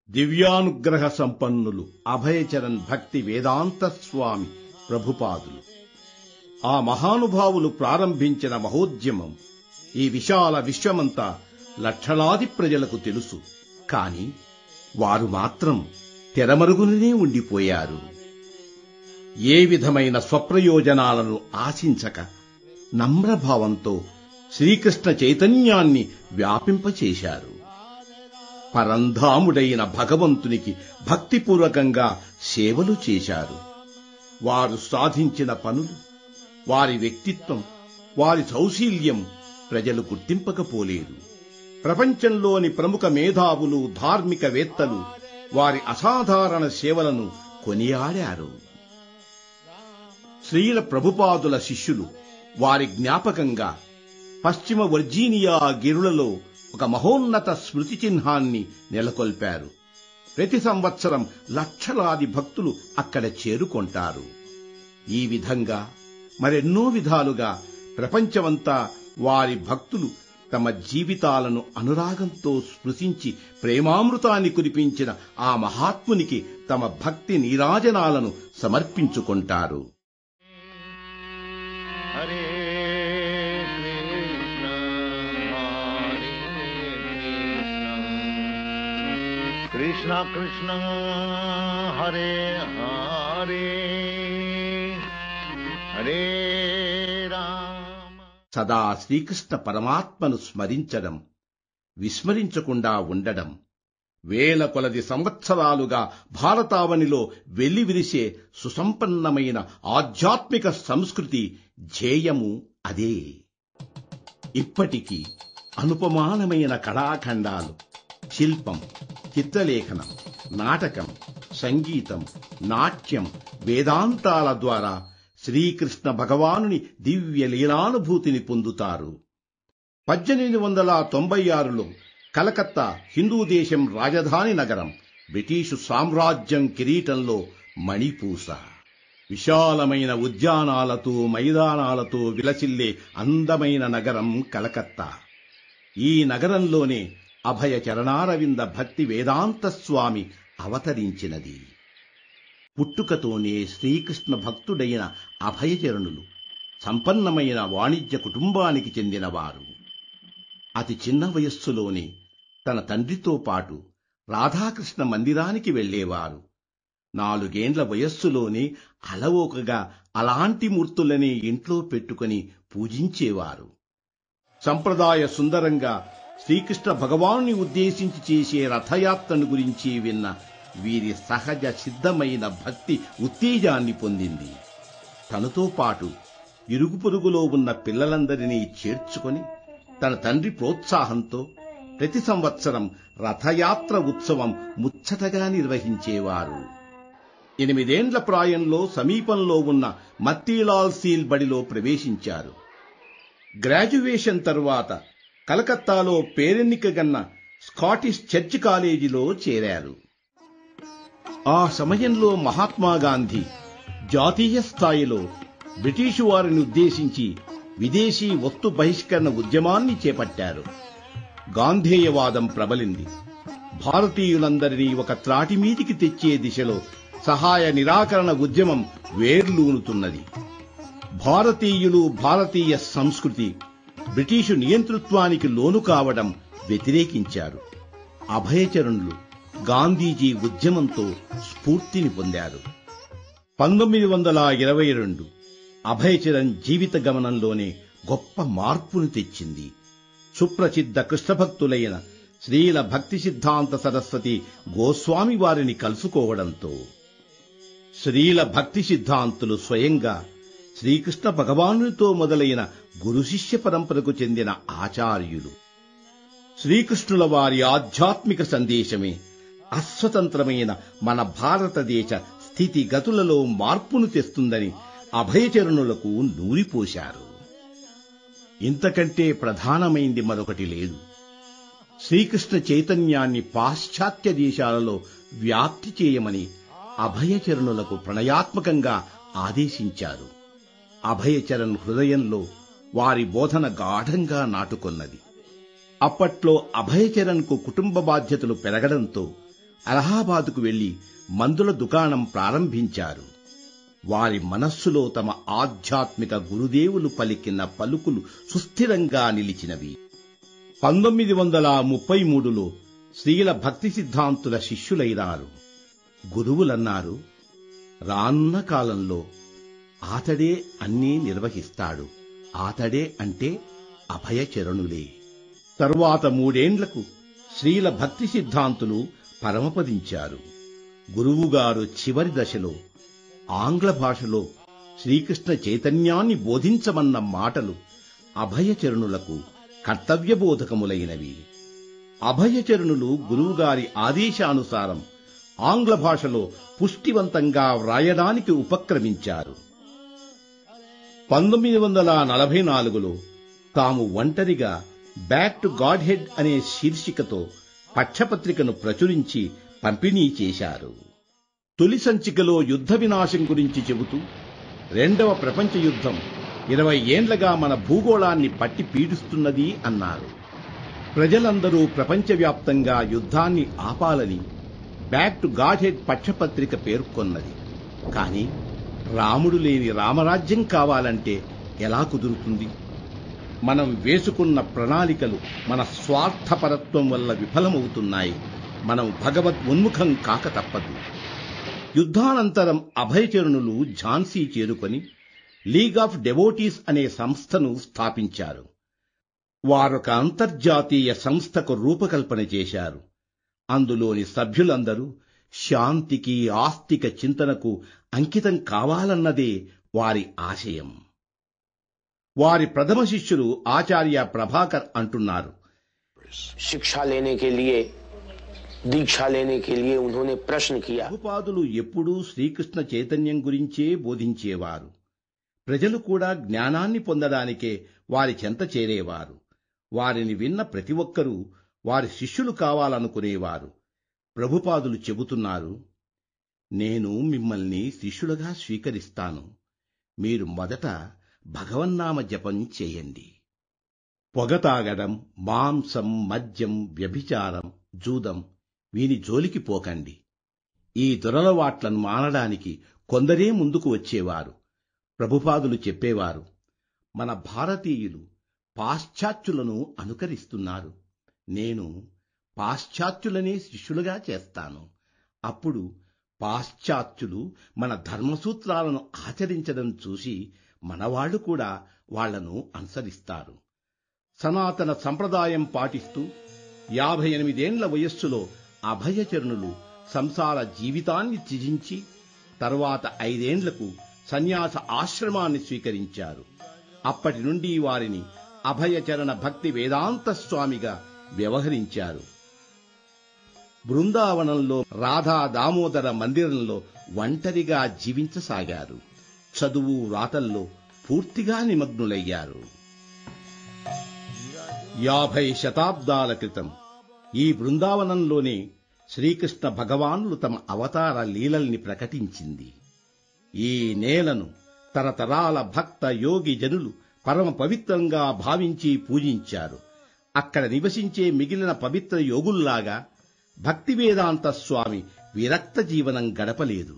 దివ్యానుగ్రహ సంపన్నులు అభయచరణ్ భక్తి వేదాంత స్వామి ప్రభుపాదులు. ఆ మహానుభావులు ప్రారంభించిన మహోద్యమం ఈ విశాల విశ్వమంతా లక్షలాది ప్రజలకు తెలుసు. కాని వారు మాత్రం తెరమరుగుననే ఉండిపోయారు. ఏ విధమైన స్వప్రయోజనాలను ఆశించక నమ్రభావంతో శ్రీకృష్ణ చైతన్యాన్ని వ్యాపింపచేశారు. పరంధాముడైన భగవంతునికి భక్తిపూర్వకంగా సేవలు చేశారు. వారు సాధించిన పనులు, వారి వ్యక్తిత్వం, వారి సౌశీల్యం ప్రజలు గుర్తింపకపోలేదు. ప్రపంచంలోని ప్రముఖ మేధావులు, ధార్మికవేత్తలు వారి అసాధారణ సేవలను కొనియాడారు. శ్రీల ప్రభుపాదుల శిష్యులు వారి జ్ఞాపకంగా పశ్చిమ వర్జీనియా గిరులలో ఒక మహోన్నత స్మృతి చిహ్నాన్ని నెలకొల్పారు. ప్రతి సంవత్సరం లక్షలాది భక్తులు అక్కడ చేరుకొంటారు. ఈ విధంగా మరెన్నో విధాలుగా ప్రపంచమంతా వారి భక్తులు తమ జీవితాలను అనురాగంతో స్పృశించి ప్రేమామృతాన్ని కురిపించిన ఆ మహాత్మునికి తమ భక్తి నీరాజనాలను సమర్పించుకుంటారు. హరే కృష్ణ కృష్ణ హరే హరే హరే రామ. సదా శ్రీకృష్ణ పరమాత్మను స్మరించడం, విస్మరించకుండా ఉండడం, వేల కొలది సంవత్సరాలుగా భారతావనిలో వెల్లివిరిసే సుసంపన్నమైన ఆధ్యాత్మిక సంస్కృతి ధ్యేయము అదే. ఇప్పటికీ అనుపమానమైన కళాఖండాలు, శిల్పం, చిత్రలేఖనం, నాటకం, సంగీతం, నాట్యం, వేదాంతాల ద్వారా శ్రీకృష్ణ భగవానుని దివ్య లీలానుభూతిని పొందుతారు. 1896లో కలకత్తా హిందూ దేశం రాజధాని నగరం, బ్రిటిషు సామ్రాజ్యం కిరీటంలో మణిపూస. విశాలమైన ఉద్యానాలతో, మైదానాలతో విలసిల్లే అందమైన నగరం కలకత్తా. ఈ నగరంలోనే అభయ చరణారవింద భక్తి వేదాంత స్వామి అవతరించినది. పుట్టుకతోనే శ్రీకృష్ణ భక్తుడైన అభయచరణులు సంపన్నమైన వాణిజ్య కుటుంబానికి చెందినవారు. అతి చిన్న వయస్సులోనే తన తండ్రితో పాటు రాధాకృష్ణ మందిరానికి వెళ్లేవారు. 4 ఏండ్ల వయస్సులోనే అలవోకగా అలాంటి మూర్తులనే ఇంట్లో పెట్టుకుని పూజించేవారు. సంప్రదాయ సుందరంగా శ్రీకృష్ణ భగవానుని ఉద్దేశించి చేసే రథయాత్రను గురించి విన్న వీరి సహజ సిద్ధమైన భక్తి ఉత్తేజాన్ని పొందింది. తనతో పాటు ఇరుగు పొరుగులో ఉన్న పిల్లలందరినీ చేర్చుకొని తన తండ్రి ప్రోత్సాహంతో ప్రతి సంవత్సరం రథయాత్ర ఉత్సవం ముచ్చటగా నిర్వహించేవారు. 8 ఏండ్ల ప్రాయంలో సమీపంలో ఉన్న మత్తీలాల్ సీల్ బడిలో ప్రవేశించారు. గ్రాడ్యుయేషన్ తరువాత కలకత్తాలో పేరెన్నికగన్న స్కాటిష్ చర్చ్ కాలేజీలో చేరారు. ఆ సమయంలో మహాత్మాగాంధీ జాతీయ స్థాయిలో బ్రిటిషు వారిని ఉద్దేశించి విదేశీ వస్తు బహిష్కరణ ఉద్యమాన్ని చేపట్టారు. గాంధేయవాదం ప్రబలింది. భారతీయులందరినీ ఒక త్రాటిమీదికి తెచ్చే దిశలో సహాయ నిరాకరణ ఉద్యమం వేర్లూనుతున్నది. భారతీయులు, భారతీయ సంస్కృతి బ్రిటిషు నియంతృత్వానికి లోను కావడం వ్యతిరేకించారు. అభయచరణులు గాంధీజీ ఉద్యమంతో స్ఫూర్తిని పొందారు. 1922 అభయచరణ్ జీవిత గమనంలోనే గొప్ప మార్పును తెచ్చింది. సుప్రసిద్ధ కృష్ణభక్తులైన శ్రీల భక్తి సిద్ధాంత సరస్వతి గోస్వామి వారిని కలుసుకోవడంతో శ్రీల భక్తి సిద్ధాంతులు స్వయంగా శ్రీకృష్ణ భగవానునితో మొదలైన గురు శిష్య పరంపరకు చెందిన ఆచార్యులు. శ్రీకృష్ణుల వారి ఆధ్యాత్మిక సందేశమే అస్వతంత్రమైన మన భారతదేశ స్థితిగతులలో మార్పును తెస్తుందని అభయచరణులకు నూరిపోశారు. ఇంతకంటే ప్రధానమైంది మరొకటి లేదు. శ్రీకృష్ణ చైతన్యాన్ని పాశ్చాత్య దేశాలలో వ్యాప్తి చేయమని అభయచరణులకు ప్రణయాత్మకంగా ఆదేశించారు. అభయచరణ్ హృదయంలో వారి బోధన గాఢంగా నాటుకొన్నది. అప్పట్లో అభయచరణ్కు కుటుంబ బాధ్యతలు పెరగడంతో అలహాబాదుకు వెళ్లి మందుల దుకాణం ప్రారంభించారు. వారి మనస్సులో తమ ఆధ్యాత్మిక గురుదేవులు పలికిన పలుకులు సుస్థిరంగా నిలిచినవి. 1933లో శ్రీల భక్తి సిద్ధాంతుల శిష్యులైనారు. గురువులన్నారు, రానున్న కాలంలో ఆతడే అన్నీ నిర్వహిస్తాడు. ఆతడే అంటే అభయచరణులే. తరువాత 3 ఏండ్లకు శ్రీల భక్తి సిద్ధాంతులు పరమపదించారు. గురువుగారు చివరి దశలో ఆంగ్ల భాషలో శ్రీకృష్ణ చైతన్యాన్ని బోధించమన్న మాటలు అభయచరణులకు కర్తవ్యబోధకములైనవి. అభయచరణులు గురువుగారి ఆదేశానుసారం ఆంగ్ల భాషలో పుష్టివంతంగా వ్రాయడానికి ఉపక్రమించారు. 1944లో తాము ఒంటరిగా బ్యాక్ టు గాడ్ హెడ్ అనే శీర్షికతో పక్షపత్రికను ప్రచురించి పంపిణీ చేశారు. తొలి సంచికలో యుద్ధ వినాశం గురించి చెబుతూ, 2వ ప్రపంచ యుద్ధం 20 ఏండ్లగా మన భూగోళాన్ని పట్టి పీడిస్తున్నది అన్నారు. ప్రజలందరూ ప్రపంచవ్యాప్తంగా యుద్ధాన్ని ఆపాలని బ్యాక్ టు గాడ్ హెడ్ పక్షపత్రిక పేర్కొన్నది. కానీ రాముడు లేని రామరాజ్యం కావాలంటే ఎలా కుదురుతుంది? మనం వేసుకున్న ప్రణాళికలు మన స్వార్థపరత్వం వల్ల విఫలమవుతున్నాయి. మనం భగవద్ ఉన్ముఖం కాక తప్పదు. యుద్ధానంతరం అభయచరణులు ఝాన్సీ చేరుకొని లీగ్ ఆఫ్ డెవోటీస్ అనే సంస్థను స్థాపించారు. వారొక అంతర్జాతీయ సంస్థకు రూపకల్పన చేశారు. అందులోని సభ్యులందరూ శాంతికి, ఆస్తిక చింతనకు అంకితం కావాలన్నదే వారి ఆశయం. వారి ప్రథమ శిష్యులు ఆచార్య ప్రభాకర్ అంటున్నారు, शिक्षा लेने के लिए, दीक्षा लेने के लिए उन्होंने प्रश्न किया. ప్రభుపాదులు ఎప్పుడూ శ్రీకృష్ణ చైతన్యం గురించే బోధించేవారు. ప్రజలు కూడా జ్ఞానాన్ని పొందడానికే వారి చెంత చేరేవారు. వారిని విన్న ప్రతి ఒక్కరూ వారి శిష్యులు కావాలనుకునేవారు. ప్రభుపాదులు చెబుతున్నారు, నేను మిమ్మల్ని శిష్యులుగా స్వీకరిస్తాను. మీరు మొదట భగవన్నామ జపం చేయండి. పొగ తాగడం, మాంసం, మద్యం, వ్యభిచారం, జూదం వీని జోలికి పోకండి. ఈ దురలవాట్లను మానడానికి కొందరే ముందుకు వచ్చేవారు. ప్రభుపాదులు చెప్పేవారు, మన భారతీయులు పాశ్చాత్యులను అనుకరిస్తున్నారు. నేను పాశ్చాత్యులనే శిష్యులుగా చేస్తాను. అప్పుడు పాశ్చాత్యులు మన ధర్మసూత్రాలను ఆచరించడం చూసి మనవాళ్లు కూడా వాళ్లను అనుసరిస్తారు. సనాతన సంప్రదాయం పాటిస్తూ 58 ఏండ్ల వయస్సులో అభయచరణులు సంసార జీవితాన్ని త్యజించి తరువాత 5 ఏండ్లకు సన్యాస ఆశ్రమాన్ని స్వీకరించారు. అప్పటి నుండి వారిని అభయచరణ భక్తి వేదాంత స్వామిగా వ్యవహరించారు. బృందావనంలో రాధా దామోదర మందిరంలో ఒంటరిగా జీవించసాగారు. చదువు రాతల్లో పూర్తిగా నిమగ్నులయ్యారు. 50 శతాబ్దాల క్రితం ఈ బృందావనంలోనే శ్రీకృష్ణ భగవానులు తమ అవతార లీలల్ని ప్రకటించింది. ఈ నేలను తరతరాల భక్త యోగి జనులు పరమ పవిత్రంగా భావించి పూజించారు. అక్కడ నివసించే మిగిలిన పవిత్ర యోగుల్లాగా భక్తి వేదాంత స్వామి విరక్త జీవనం గడపలేదు.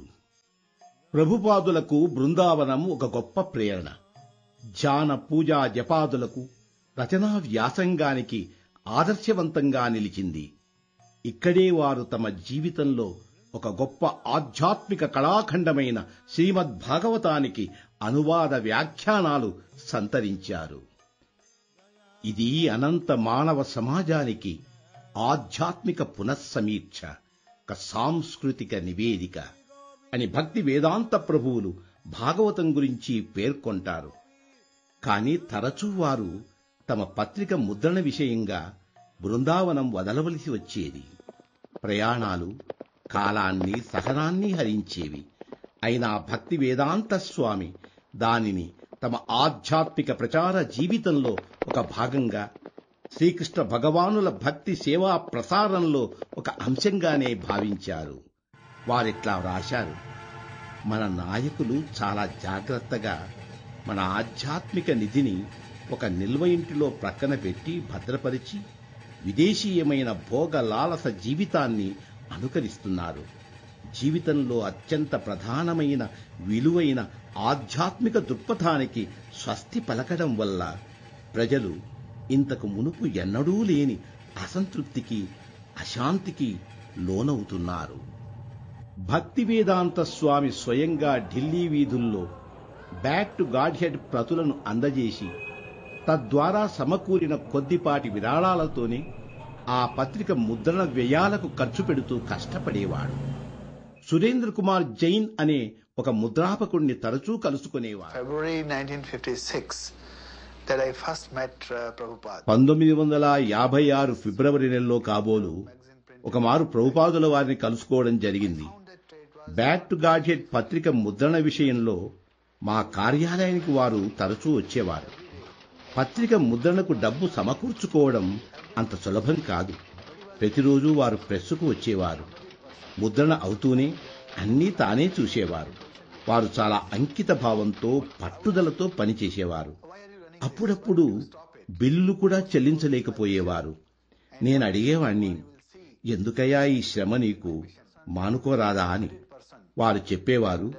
ప్రభుపాదులకు బృందావనం ఒక గొప్ప ప్రేరణ. ధ్యాన పూజా జపాదులకు, రచనా వ్యాసంగానికి ఆదర్శవంతంగా నిలిచింది. ఇక్కడే వారు తమ జీవితంలో ఒక గొప్ప ఆధ్యాత్మిక కళాఖండమైన శ్రీమద్భాగవతానికి అనువాద వ్యాఖ్యానాలు సంతరించారు. ఇది అనంత మానవ సమాజానికి ఆధ్యాత్మిక పునఃసమీక్ష, ఒక సాంస్కృతిక నివేదిక అని భక్తి వేదాంత ప్రభువులు భాగవతం గురించి పేర్కొంటారు. కాని తరచూ వారు తమ పత్రిక ముద్రణ విషయంగా బృందావనం వదలవలసి వచ్చేది. ప్రయాణాలు కాలాన్ని, సహనాన్ని హరించేవి. అయినా భక్తి వేదాంత స్వామి దానిని తమ ఆధ్యాత్మిక ప్రచార జీవితంలో ఒక భాగంగా, శ్రీకృష్ణ భగవానుల భక్తి సేవా ప్రసారంలో ఒక అంశంగానే భావించారు. వారిట్లా వ్రాశారు, మన నాయకులు చాలా జాగ్రత్తగా మన ఆధ్యాత్మిక నిధిని ఒక నిల్వ ఇంటిలో ప్రక్కన పెట్టి భద్రపరిచి విదేశీయమైన భోగ లాలస జీవితాన్ని అనుకరిస్తున్నారు. జీవితంలో అత్యంత ప్రధానమైన విలువైన ఆధ్యాత్మిక దృక్పథానికి స్వస్తి పలకడం వల్ల ప్రజలు ఇంతకు మునుపు ఎన్నడూ లేని అసంతృప్తికి, అశాంతికి లోనవుతున్నారు. భక్తి వేదాంత స్వామి స్వయంగా ఢిల్లీ వీధుల్లో బ్యాక్ టు గాడ్హెడ్ ప్రతులను అందజేసి తద్వారా సమకూరిన కొద్దిపాటి విరాళాలతోనే ఆ పత్రిక ముద్రణ వ్యయాలకు ఖర్చు పెడుతూ కష్టపడేవాడు. సురేంద్ర కుమార్ జైన్ అనే ఒక ముద్రాపకుణ్ణి తరచూ కలుసుకునేవాడు. February 1956 that I first met Prabhupada. 1956 ఫిబ్రవరి నెలలో కాబోలు ఒకమారు ప్రభుపాదుల వారిని కలుసుకోవడం జరిగింది. బ్యాక్ టు గాడ్హెడ్ పత్రిక ముద్రణ విషయంలో మా కార్యాలయానికి వారు తరచూ వచ్చేవారు. పత్రిక ముద్రణకు డబ్బు సమకూర్చుకోవడం అంత సులభం కాదు. ప్రతిరోజు వారు ప్రెస్సుకు వచ్చేవారు. ముద్రణ అవుతూనే అన్నీ తానే చూసేవారు. వారు చాలా అంకిత భావంతో, పట్టుదలతో పనిచేసేవారు. అప్పుడప్పుడు బిల్లు కూడా చెల్లించలేకపోయేవారు. నేను అడిగేవాణ్ణి, ఎందుకయ్యా ఈ శ్రమ నీకు, మానుకోరాదా అని. వారు చెప్పేవారు,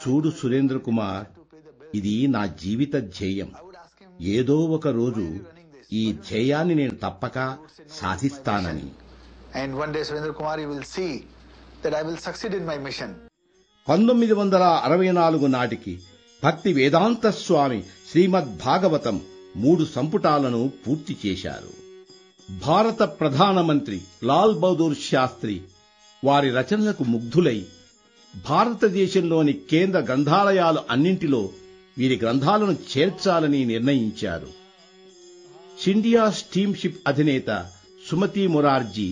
చూడు సురేంద్ర కుమార్, ఇది నా జీవిత ధ్యేయం. ఏదో ఒక రోజు ఈ ధ్యేయాన్ని నేను తప్పక సాధిస్తానని. And one day, Surendra Kumar, you will see that I will succeed in my mission. 1964 నాటికి భక్తి వేదాంత స్వామి శ్రీమద్ భాగవతం 3 సంపుటాలను పూర్తి చేశారు. భారత ప్రధానమంత్రి లాల్ బహదూర్ శాస్త్రి వారి రచనలకు ముగ్ధులై భారతదేశంలోని కేంద్ర గ్రంథాలయాలు అన్నింటిలో వీరి గ్రంథాలను చేర్చాలని నిర్ణయించారు. సిండియా స్టీమ్షిప్ అధినేత సుమతి మొరార్జీ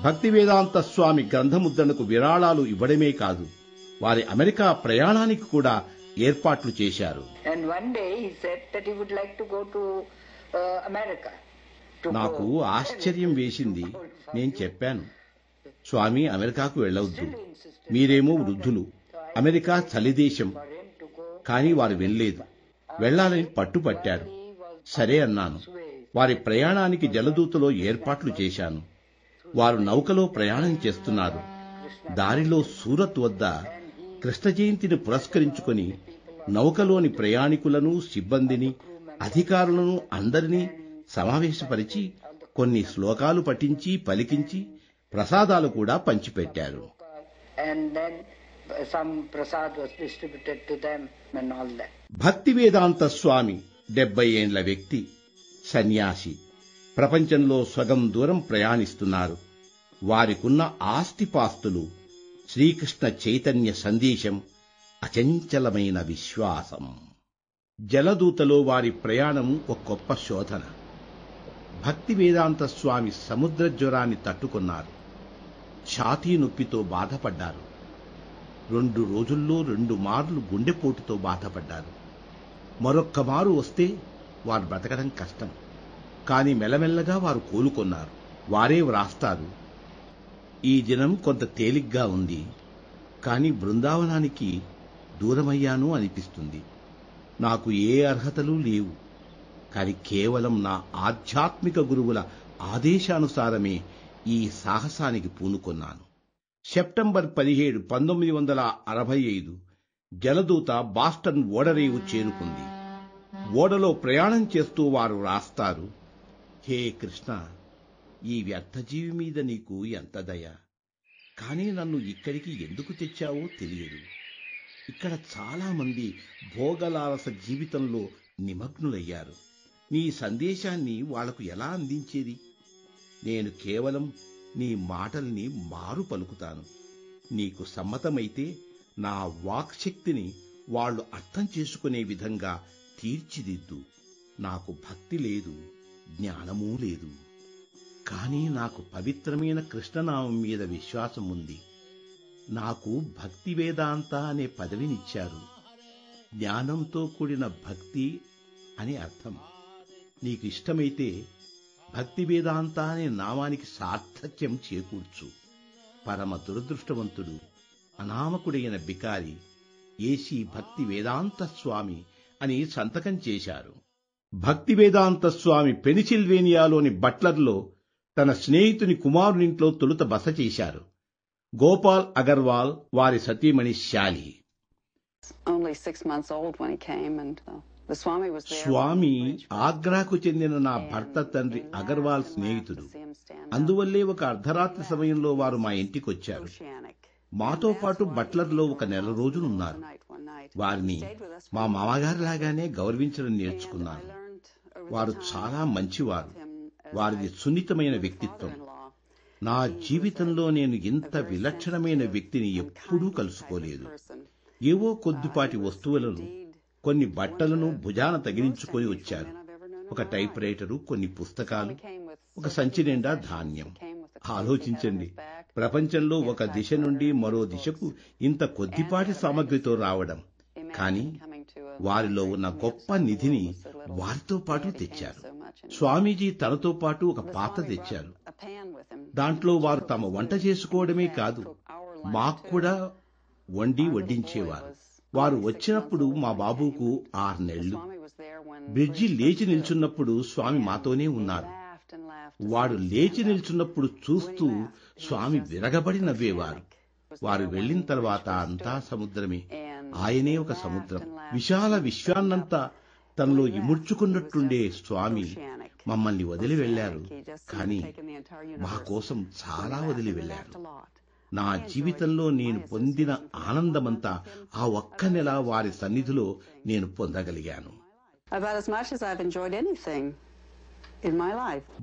భక్తి వేదాంత స్వామి గ్రంథముద్రణకు విరాళాలు ఇవ్వడమే కాదు, వారి అమెరికా ప్రయాణానికి కూడా ఏర్పాట్లు చేశారు. And one day he said that he would like to go to America. నాకు ఆశ్చర్యం వేసింది. నేను చెప్పాను, స్వామి అమెరికాకు వెళ్ళవద్దు, మీరేమో వృద్ధులు, అమెరికా చలిదేశం. కానీ వారు వెళ్ళలేదు. వెళ్లాలని పట్టుపట్టారు. సరే అన్నాను. వారి ప్రయాణానికి జలదూతలో ఏర్పాట్లు చేశాను. వారు నౌకలో ప్రయాణం చేస్తున్నారు. దారిలో సూరత్ వద్ద కృష్ణ జయంతిని పురస్కరించుకొని నౌకలోని ప్రయాణికులను, సిబ్బందిని, అధికారులను అందరినీ సమావేశపరిచి కొన్ని శ్లోకాలు పఠించి పలికించి ప్రసాదాలు కూడా పంచిపెట్టారు. భక్తి వేదాంత స్వామి 70 ఏండ్ల వ్యక్తి, సన్యాసి. ప్రపంచంలో సగం దూరం ప్రయాణిస్తున్నారు. వారికున్న ఆస్తిపాస్తులు శ్రీకృష్ణ చైతన్య సందేశం, అచంచలమైన విశ్వాసం. జలదూతలో వారి ప్రయాణం ఒక గొప్ప శోధన. భక్తి వేదాంత స్వామి సముద్ర జ్వరాన్ని తట్టుకున్నారు. ఛాతీ నొప్పితో బాధపడ్డారు. 2 రోజుల్లో 2 మార్లు గుండెపోటుతో బాధపడ్డారు. మరొక్క మారు వస్తే వారు బ్రతకడం కష్టం. కానీ మెల్లమెల్లగా వారు కోలుకొన్నారు. వారే వ్రాస్తారు, ఈ దినం కొంత తేలిగ్గా ఉంది, కానీ బృందావనానికి దూరమయ్యాను అనిపిస్తుంది. నాకు ఏ అర్హతలు లేవు, కానీ కేవలం నా ఆధ్యాత్మిక గురువుల ఆదేశానుసారమే ఈ సాహసానికి పూనుకొన్నాను. సెప్టెంబర్ 17, 1965 జలదూత బాస్టన్ ఓడరేవు చేరుకుంది. ఓడలో ప్రయాణం చేస్తూ వారు రాస్తారు, హే కృష్ణ, ఈ వ్యర్థజీవి మీద నీకు ఎంత దయ. కానీ నన్ను ఇక్కడికి ఎందుకు తెచ్చావో తెలియదు. ఇక్కడ చాలా మంది భోగలాలస జీవితంలో నిమగ్నులయ్యారు. నీ సందేశాన్ని వాళ్లకు ఎలా అందించేది? నేను కేవలం నీ మాటల్ని మారు పలుకుతాను. నీకు సమ్మతమైతే నా వాక్శక్తిని వాళ్లు అర్థం చేసుకునే విధంగా తీర్చిదిద్దు. నాకు భక్తి లేదు, జ్ఞానమూ లేదు, కానీ నాకు పవిత్రమైన కృష్ణనామం మీద విశ్వాసం ఉంది. నాకు భక్తి వేదాంత అనే పదవినిచ్చారు. జ్ఞానంతో కూడిన భక్తి అని అర్థం. నీకు ఇష్టమైతే భక్తి వేదాంత అనే నామానికి సార్థక్యం చేకూర్చు. పరమ దురదృష్టవంతుడు, అనామకుడైన బికారి ఏసీ భక్తి వేదాంత స్వామి అని సంతకం చేశారు. భక్తి వేదాంత స్వామి పెనిసిల్వేనియాలోని బట్లర్లో తన స్నేహితుని కుమారునింట్లో తొలుత బస చేశారు. గోపాల్ అగర్వాల్ వారి సతీమణి శాలి. Only 6 months old when he came, and the Swami was there. స్వామి ఆగ్రాకు చెందిన నా భర్త తండ్రి అగర్వాల్ స్నేహితుడు. అందువల్లే ఒక అర్ధరాత్రి సమయంలో వారు మా ఇంటికొచ్చారు. మాతో పాటు బట్లర్లో ఒక నెల రోజులున్నారు. వారిని మా మామగారిలాగానే గౌరవించడం నేర్చుకున్నాను. వారు చాలా మంచివారు. వారిది సున్నితమైన వ్యక్తిత్వం. నా జీవితంలో నేను ఇంత విలక్షణమైన వ్యక్తిని ఎప్పుడూ కలుసుకోలేదు. ఏవో కొద్దిపాటి వస్తువులను, కొన్ని బట్టలను భుజాన తగిలించుకొని వచ్చారు. ఒక టైప్ రైటరు, కొన్ని పుస్తకాలు, ఒక సంచి నిండా ధాన్యం. ఆలోచించండి, ప్రపంచంలో ఒక దిశ నుండి మరో దిశకు ఇంత కొద్దిపాటి సామగ్రితో రావడం. కానీ వారిలో ఉన్న గొప్ప నిధిని వారితో పాటు తెచ్చారు. స్వామీజీ తనతో పాటు ఒక పాత్ర తెచ్చారు. దాంట్లో వారు తమ వంట చేసుకోవడమే కాదు, మాకు కూడా వండి వడ్డించేవారు. వారు వచ్చినప్పుడు మా బాబుకు 6 నెలలు. బ్రిడ్జి లేచి నిల్చున్నప్పుడు స్వామి మాతోనే ఉన్నారు. వాడు లేచి నిల్చున్నప్పుడు చూస్తూ స్వామి విరగబడి నవ్వేవారు. వారు వెళ్లిన తర్వాత అంతా సముద్రమే. ఆయనే ఒక సముద్రం. విశాల విశ్వాన్నంతా తనలో ఇముడ్చుకున్నట్టుండే స్వామి మమ్మల్ని వదిలి వెళ్లారు. కానీ మా కోసం చాలా వదిలి వెళ్లారు. నా జీవితంలో నేను పొందిన ఆనందమంతా ఆ ఒక్క నెల వారి సన్నిధిలో నేను పొందగలిగాను.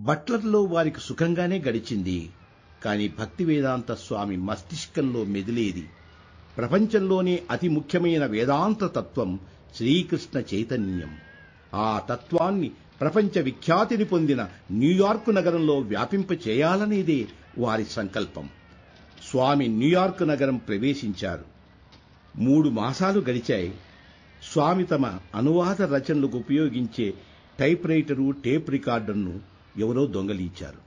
బట్లర్లో వారికి సుఖంగానే గడిచింది. కాని భక్తి వేదాంత స్వామి మస్తిష్కంలో మెదిలేది ప్రపంచంలోనే అతి ముఖ్యమైన వేదాంత తత్వం శ్రీకృష్ణ చైతన్యం. ఆ తత్వాన్ని ప్రపంచ విఖ్యాతిని పొందిన న్యూయార్క్ నగరంలో వ్యాపింపచేయాలనేదే వారి సంకల్పం. స్వామి న్యూయార్క్ నగరం ప్రవేశించారు. 3 మాసాలు గడిచాయి. స్వామి తమ అనువాద రచనలకు ఉపయోగించే టైప్ రైటరు, టేప్ రికార్డర్ను ఎవరో దొంగలించారు.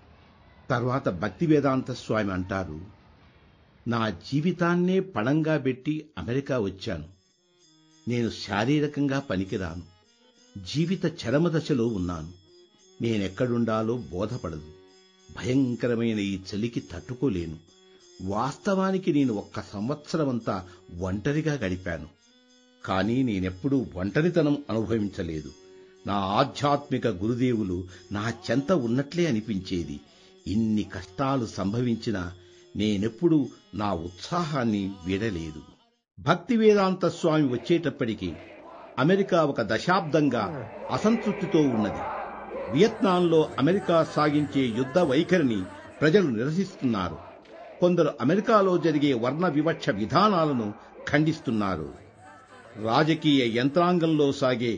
తర్వాత భక్తి వేదాంత స్వామి అంటారు, నా జీవితాన్నే పణంగా పెట్టి అమెరికా వచ్చాను. నేను శారీరకంగా పనికిరాను. జీవిత చరమదశలో ఉన్నాను. నేనెక్కడుండాలో బోధపడదు. భయంకరమైన ఈ చలికి తట్టుకోలేను. వాస్తవానికి నేను 1 సంవత్సరమంతా ఒంటరిగా గడిపాను. కానీ నేనెప్పుడూ ఒంటరితనం అనుభవించలేదు. నా ఆధ్యాత్మిక గురుదేవులు నా చెంత ఉన్నట్లే అనిపించేది. ఇన్ని కష్టాలు సంభవించినా నేనెప్పుడూ నా ఉత్సాహాన్ని వీడలేదు. భక్తి వేదాంత స్వామి వచ్చేటప్పటికి అమెరికా ఒక దశాబ్దంగా అసంతృప్తితో ఉన్నది. వియత్నాంలో అమెరికా సాగించే యుద్ధ వైఖరిని ప్రజలు నిరసిస్తున్నారు. కొందరు అమెరికాలో జరిగే వర్ణ వివక్ష విధానాలను ఖండిస్తున్నారు. రాజకీయ యంత్రాంగంలో సాగే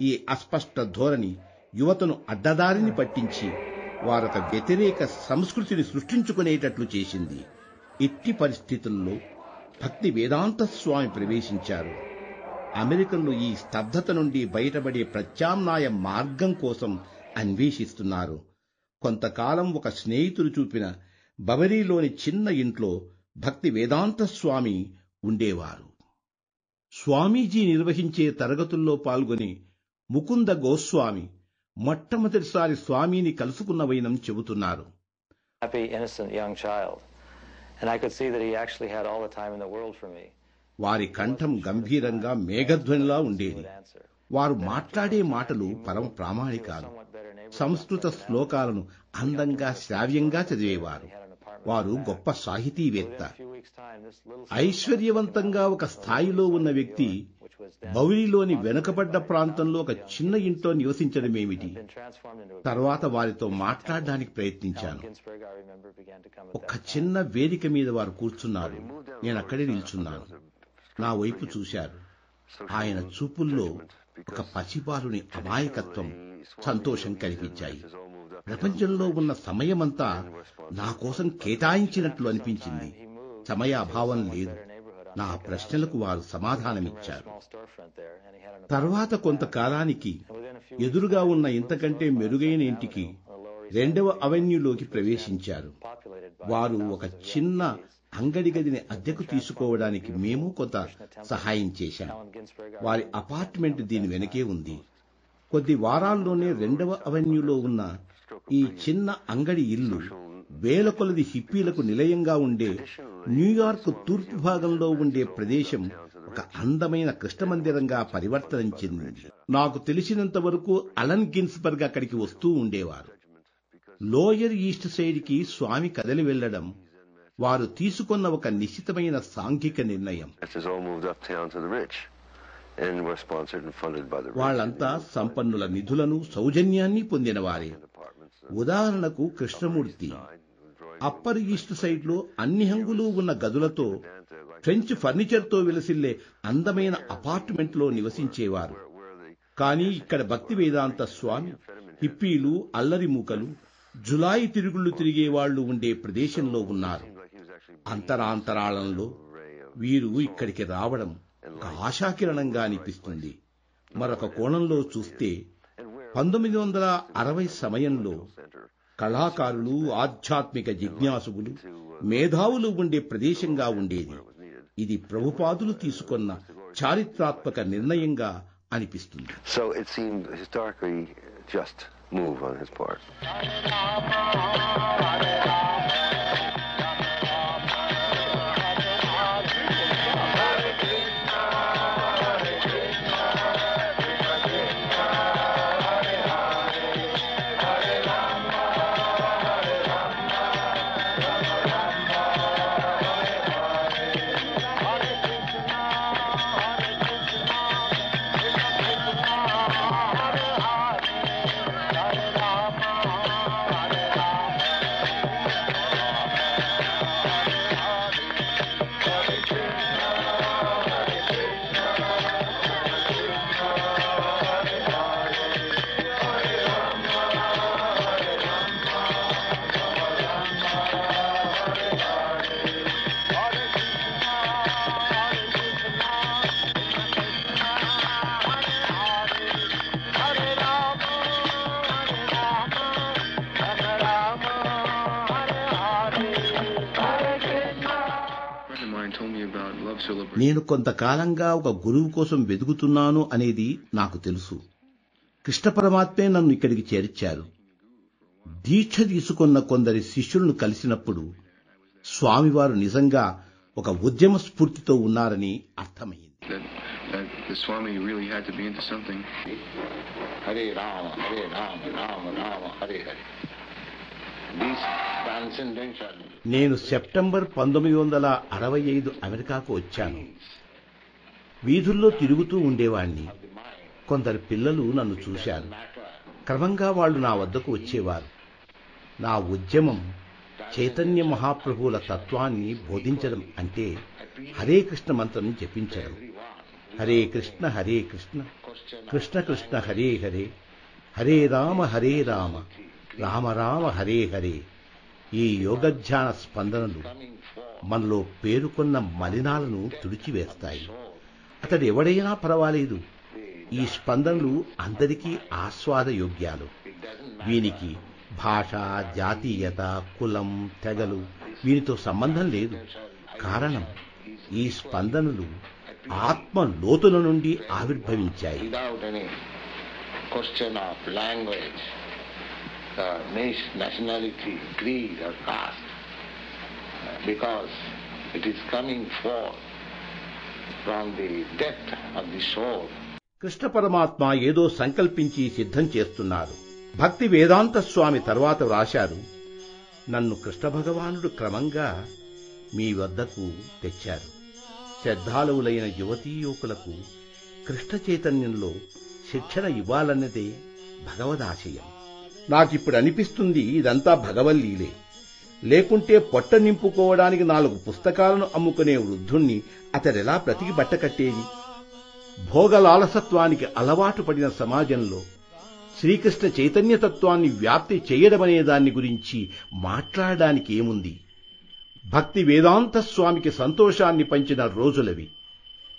ఈ అస్పష్ట ధోరణి యువతను అడ్డదారిని పట్టించి వారొక వ్యతిరేక సంస్కృతిని సృష్టించుకునేటట్లు చేసింది. ఇట్టి పరిస్థితుల్లో భక్తి వేదాంత స్వామి ప్రవేశించారు. అమెరికన్లు ఈ స్తబ్దత నుండి బయటపడే ప్రత్యామ్నాయ మార్గం కోసం అన్వేషిస్తున్నారు. కొంతకాలం ఒక స్నేహితుడు చూపిన బవరీలోని చిన్న ఇంట్లో భక్తి వేదాంత స్వామి ఉండేవారు. స్వామీజీ నిర్వహించే తరగతుల్లో పాల్గొని ముకుంద గోస్వామి మొట్టమొదటిసారి స్వామిని కలుసుకున్న వైనం చెబుతున్నారు. వారి కంఠం గంభీరంగా మేఘధ్వనిలా ఉండేది. వారు మాట్లాడే మాటలు పరమ ప్రామాణికాలు. సంస్కృత శ్లోకాలను అందంగా శ్రావ్యంగా చదివేవారు. వారు గొప్ప సాహితీవేత్త. ఐశ్వర్యవంతంగా ఒక స్థాయిలో ఉన్న వ్యక్తి బౌరీలోని వెనుకబడ్డ ప్రాంతంలో ఒక చిన్న ఇంట్లో నివసించడమేమిటి? తర్వాత వారితో మాట్లాడడానికి ప్రయత్నించాను. ఒక చిన్న వేదిక మీద వారు కూర్చున్నారు. నేనక్కడే నిల్చున్నాను. నా వైపు చూశారు. ఆయన చూపుల్లో ఒక పసిబాలుని అమాయకత్వం, సంతోషం కనిపించాయి. ప్రపంచంలో ఉన్న సమయమంతా నా కోసం కేటాయించినట్లు అనిపించింది. సమయాభావం లేదు. నా ప్రశ్నలకు వారు సమాధానమిచ్చారు. తర్వాత కొంతకాలానికి ఎదురుగా ఉన్న ఇంతకంటే మెరుగైన ఇంటికి 2వ అవెన్యూలోకి ప్రవేశించారు. వారు ఒక చిన్న అంగడి గదిని అద్దెకు తీసుకోవడానికి మేము కొంత సహాయం చేశాం. వారి అపార్ట్మెంట్ దీని వెనకే ఉంది. కొద్ది వారాల్లోనే 2వ అవెన్యూలో ఉన్న ఈ చిన్న అంగడి ఇల్లు వేల కొలది హిప్పీలకు నిలయంగా ఉండే న్యూయార్క్ తూర్పు భాగంలో ఉండే ప్రదేశం ఒక అందమైన కృష్ణమందిరంగా పరివర్తనం చెందింది. నాకు తెలిసినంత వరకు అలన్ గిన్స్బర్గ్ అక్కడికి వస్తూ ఉండేవారు. లోయర్ ఈస్ట్ సైడ్ కి స్వామి కదలి వెళ్లడం వారు తీసుకున్న ఒక నిశ్చితమైన సాంఘిక నిర్ణయం. వాళ్ళంతా సంపన్నుల నిధులను సౌజన్యాన్ని పొందినవారే. ఉదాహరణకు కృష్ణమూర్తి అప్పర్ ఈస్ట్ సైడ్ లో అన్ని హంగులు ఉన్న గదులతో ఫ్రెంచ్ ఫర్నిచర్ తో విలసిల్లే అందమైన అపార్ట్మెంట్ లో నివసించేవారు. కానీ ఇక్కడ భక్తి వేదాంత స్వామి హిప్పీలు, అల్లరి మూకలు, జులాయి తిరుగుళ్లు తిరిగేవాళ్లు ఉండే ప్రదేశంలో ఉన్నారు. అంతరాంతరాళంలో వీరు ఇక్కడికి రావడం ఒక ఆశాకిరణంగా అనిపిస్తుంది. మరొక కోణంలో చూస్తే 1960 సమయంలో కళాకారులు, ఆధ్యాత్మిక జిజ్ఞాసులు, మేధావులు ఉండే ప్రదేశంగా ఉండేది. ఇది ప్రభుపాదులు తీసుకున్న చారిత్రాత్మక నిర్ణయంగా అనిపిస్తుంది. So it seemed historically just move on his part. నేను కొంతకాలంగా ఒక గురువు కోసం వెతుకుతున్నాను అనేది నాకు తెలుసు. కృష్ణ పరమాత్మే నన్ను ఇక్కడికి చేర్చారు. దీక్ష తీసుకున్న కొందరి శిష్యులను కలిసినప్పుడు స్వామివారు నిజంగా ఒక ఉద్యమ స్ఫూర్తితో ఉన్నారని అర్థమైంది. హరే రామ హరే రామ రామ రామ హరే హరే. నేను సెప్టెంబర్ 1965 అమెరికాకు వచ్చాను. వీధుల్లో తిరుగుతూ ఉండేవాణ్ణి. కొందరు పిల్లలు నన్ను చూశారు. క్రమంగా వాళ్ళు నా వద్దకు వచ్చేవారు. నా ఉద్యమం చైతన్య మహాప్రభువుల తత్వాన్ని బోధించడం అంటే హరే కృష్ణ మంత్రం జపించడం. హరే కృష్ణ కృష్ణ కృష్ణ హరే హరే, హరే రామ రామ రామ హరే హరే. ఈ యోగధ్యాన స్పందనలు మనలో పేరుకొన్న మలినాలను తుడిచివేస్తాయి. అతడు ఎవడైనా పర్వాలేదు. ఈ స్పందనలు అందరికీ ఆస్వాదయోగ్యాలు. వీనికి భాష, జాతీయత, కులం, తెగలు వీనితో సంబంధం లేదు. కారణం ఈ స్పందనలు ఆత్మ లోతుల నుండి ఆవిర్భవించాయి. nationality, creed or caste, because it is coming forth from the depth of the soul. Krishna పరమాత్మ ఏదో సంకల్పించి సిద్ధం చేస్తున్నారు. భక్తి వేదాంత స్వామి తర్వాత వ్రాశారు, నన్ను కృష్ణ భగవానుడు క్రమంగా మీ వద్దకు తెచ్చారు. శ్రద్ధాలువులైన యువతీయువకులకు కృష్ణ చైతన్యంలో శిక్షణ ఇవ్వాలన్నదే భగవదాశయం. నాకిప్పుడు అనిపిస్తుంది ఇదంతా భగవల్లీలే. లేకుంటే పొట్ట నింపుకోవడానికి 4 పుస్తకాలను అమ్ముకునే వృద్ధుణ్ణి అతడెలా బ్రతికి బట్టకట్టేది? భోగలాలసత్వానికి అలవాటు పడిన సమాజంలో శ్రీకృష్ణ చైతన్యతత్వాన్ని వ్యాప్తి చేయడమనే దాన్ని గురించి మాట్లాడడానికి ఏముంది? భక్తి వేదాంత స్వామికి సంతోషాన్ని పంచిన రోజులవి.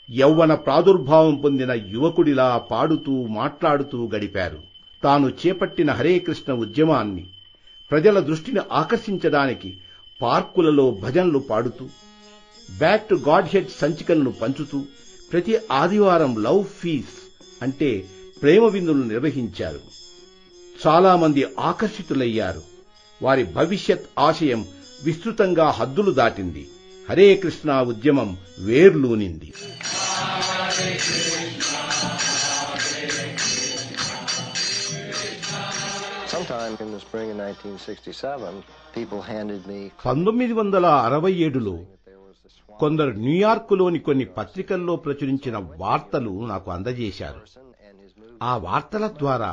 యౌవన ప్రాదుర్భావం పొందిన యువకుడిలా పాడుతూ మాట్లాడుతూ గడిపారు. తాను చేపట్టిన హరే కృష్ణ ఉద్యమాన్ని ప్రజల దృష్టిని ఆకర్షించడానికి పార్కులలో భజనలు పాడుతూ, బ్యాక్ టు గాడ్ హెడ్ సంచికలను పంచుతూ, ప్రతి ఆదివారం లవ్ ఫీస్ అంటే ప్రేమ విందులు నిర్వహించారు. చాలా మంది ఆకర్షితులయ్యారు. వారి భవిష్యత్ ఆశయం విస్తృతంగా హద్దులు దాటింది. హరే కృష్ణ ఉద్యమం వేర్లూనింది. Sometime in the spring of 1967, people handed me 1967లో కొందరు న్యూయార్కులోని కొన్ని పత్రికల్లో ప్రచురించిన వార్తలు నాకు అందజేశారు. ఆ వార్తల ద్వారా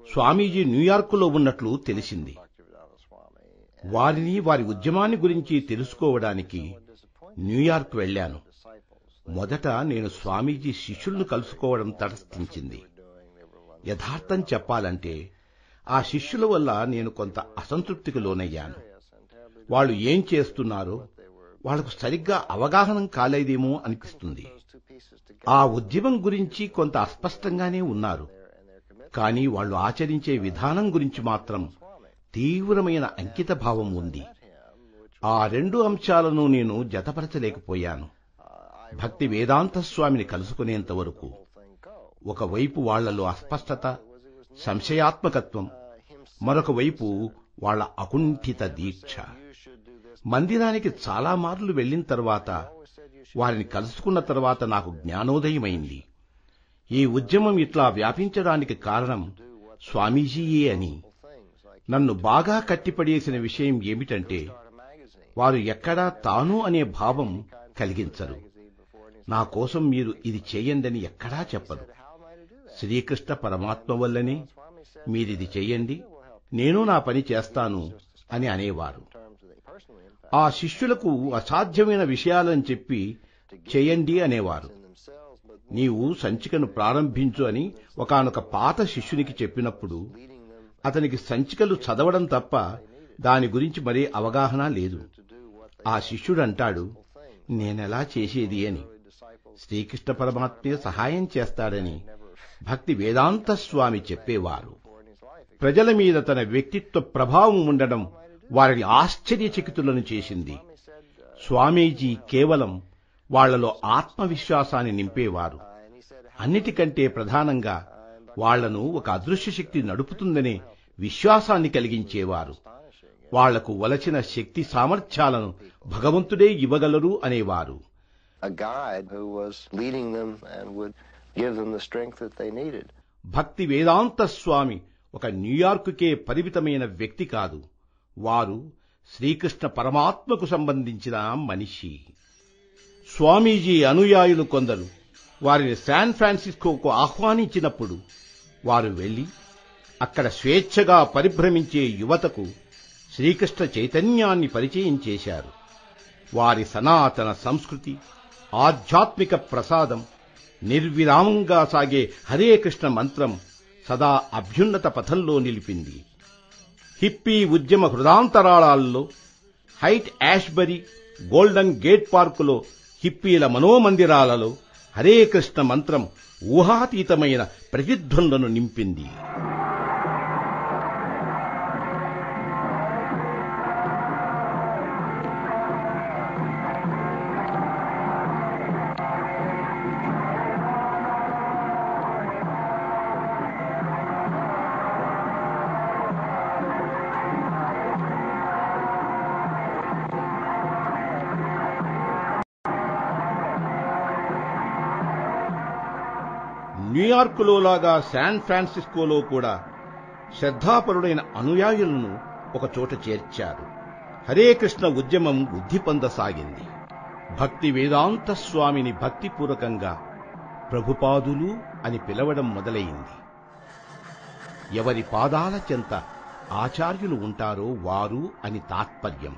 స్వామీజీ న్యూయార్కులో ఉన్నట్లు తెలిసింది. వారిని, వారి ఉద్యమాన్ని గురించి తెలుసుకోవడానికి న్యూయార్క్ వెళ్లాను. మొదట నేను స్వామీజీ శిష్యులను కలుసుకోవడం తటస్థించింది. యథార్థం చెప్పాలంటే ఆ శిష్యుల వల్ల నేను కొంత అసంతృప్తికి లోనయ్యాను. వాళ్ళు ఏం చేస్తున్నారో వాళ్లకు సరిగ్గా అవగాహన కాలేదేమో అనిపిస్తుంది. ఆ ఉద్యమం గురించి కొంత అస్పష్టంగానే ఉన్నారు, కానీ వాళ్ళు ఆచరించే విధానం గురించి మాత్రం తీవ్రమైన అంకితభావం ఉంది. ఆ రెండు అంశాలను నేను జతపరచలేకపోయాను. భక్తి వేదాంత స్వామిని కలుసుకునేంత వరకు ఒకవైపు వాళ్లలో అస్పష్టత, సంశయాత్మకత్వం, మరొక వైపు వాళ్ల అకుంఠిత దీక్ష. మందిరానికి చాలా మార్లు వెళ్లిన తర్వాత, వారిని కలుసుకున్న తర్వాత నాకు జ్ఞానోదయమైంది. ఈ ఉద్యమం ఇట్లా వ్యాపించడానికి కారణం స్వామీజీయే అని. నన్ను బాగా కట్టిపడేసిన విషయం ఏమిటంటే, వారు ఎక్కడా తాను అనే భావం కలిగించరు. నా కోసం మీరు ఇది చేయందని ఎక్కడా చెప్పరు. శ్రీకృష్ణ పరమాత్మ వల్లనే మీరిది చెయ్యండి, నేను నా పని చేస్తాను అని అనేవారు. ఆ శిష్యులకు అసాధ్యమైన విషయాలని చెప్పి చేయండి అనేవారు. నీవు సంచికను ప్రారంభించు అని ఒకానొక పాత శిష్యునికి చెప్పినప్పుడు అతనికి సంచికలు చదవడం తప్ప దాని గురించి మరే అవగాహన లేదు. ఆ శిష్యుడంటాడు, నేనెలా చేసేది అని. శ్రీకృష్ణ పరమాత్మే సహాయం చేస్తాడని భక్తి వేదాంత స్వామి చెప్పేవారు. ప్రజల మీద తన వ్యక్తిత్వ ప్రభావం ఉండడం వారిని ఆశ్చర్యచకితులను చేసింది. స్వామీజీ కేవలం వాళ్లలో ఆత్మవిశ్వాసాన్ని నింపేవారు. అన్నిటికంటే ప్రధానంగా వాళ్లను ఒక అదృశ్య శక్తి నడుపుతుందనే విశ్వాసాన్ని కలిగించేవారు. వాళ్లకు వలచిన శక్తి సామర్థ్యాలను భగవంతుడే ఇవ్వగలరు అనేవారు. a guide who was leading them and would give them the strength that they needed. భక్తి వేదాంత స్వామి ఒక న్యూయార్కుకే పరిమితమైన వ్యక్తి కాదు. వారు శ్రీకృష్ణ పరమాత్మకు సంబంధించిన మనిషి. స్వామీజీ అనుయాయులు కొందరు వారిని శాన్ ఫ్రాన్సిస్కోకు ఆహ్వానించినప్పుడు వారు వెళ్లి అక్కడ స్వేచ్ఛగా పరిభ్రమించే యువతకు శ్రీకృష్ణ చైతన్యాన్ని పరిచయం చేశారు. వారి సనాతన సంస్కృతి, ఆధ్యాత్మిక ప్రసాదం, నిర్విరామంగా సాగే హరే కృష్ణ మంత్రం సదా అభ్యున్నత పథంలో నిలిపింది. హిప్పీ ఉద్యమ హృదాంతరాళాల్లో, హైట్ యాష్బరీ, గోల్డెన్ గేట్ పార్కులో, హిప్పీల మనోమందిరాలలో హరే కృష్ణ మంత్రం ఊహాతీతమైన ప్రతిధ్వనులను నింపింది. న్యూయార్కులోలాగా శాన్ ఫ్రాన్సిస్కోలో కూడా శ్రద్ధాపరుడైన అనుయాయులను ఒకచోట చేర్చారు. హరే కృష్ణ ఉద్యమం వృద్ధి పొందసాగింది. భక్తి వేదాంత స్వామిని భక్తిపూర్వకంగా ప్రభుపాదులు అని పిలవడం మొదలైంది. ఎవరి పాదాల చెంత ఆచార్యులు ఉంటారో వారు అని తాత్పర్యం.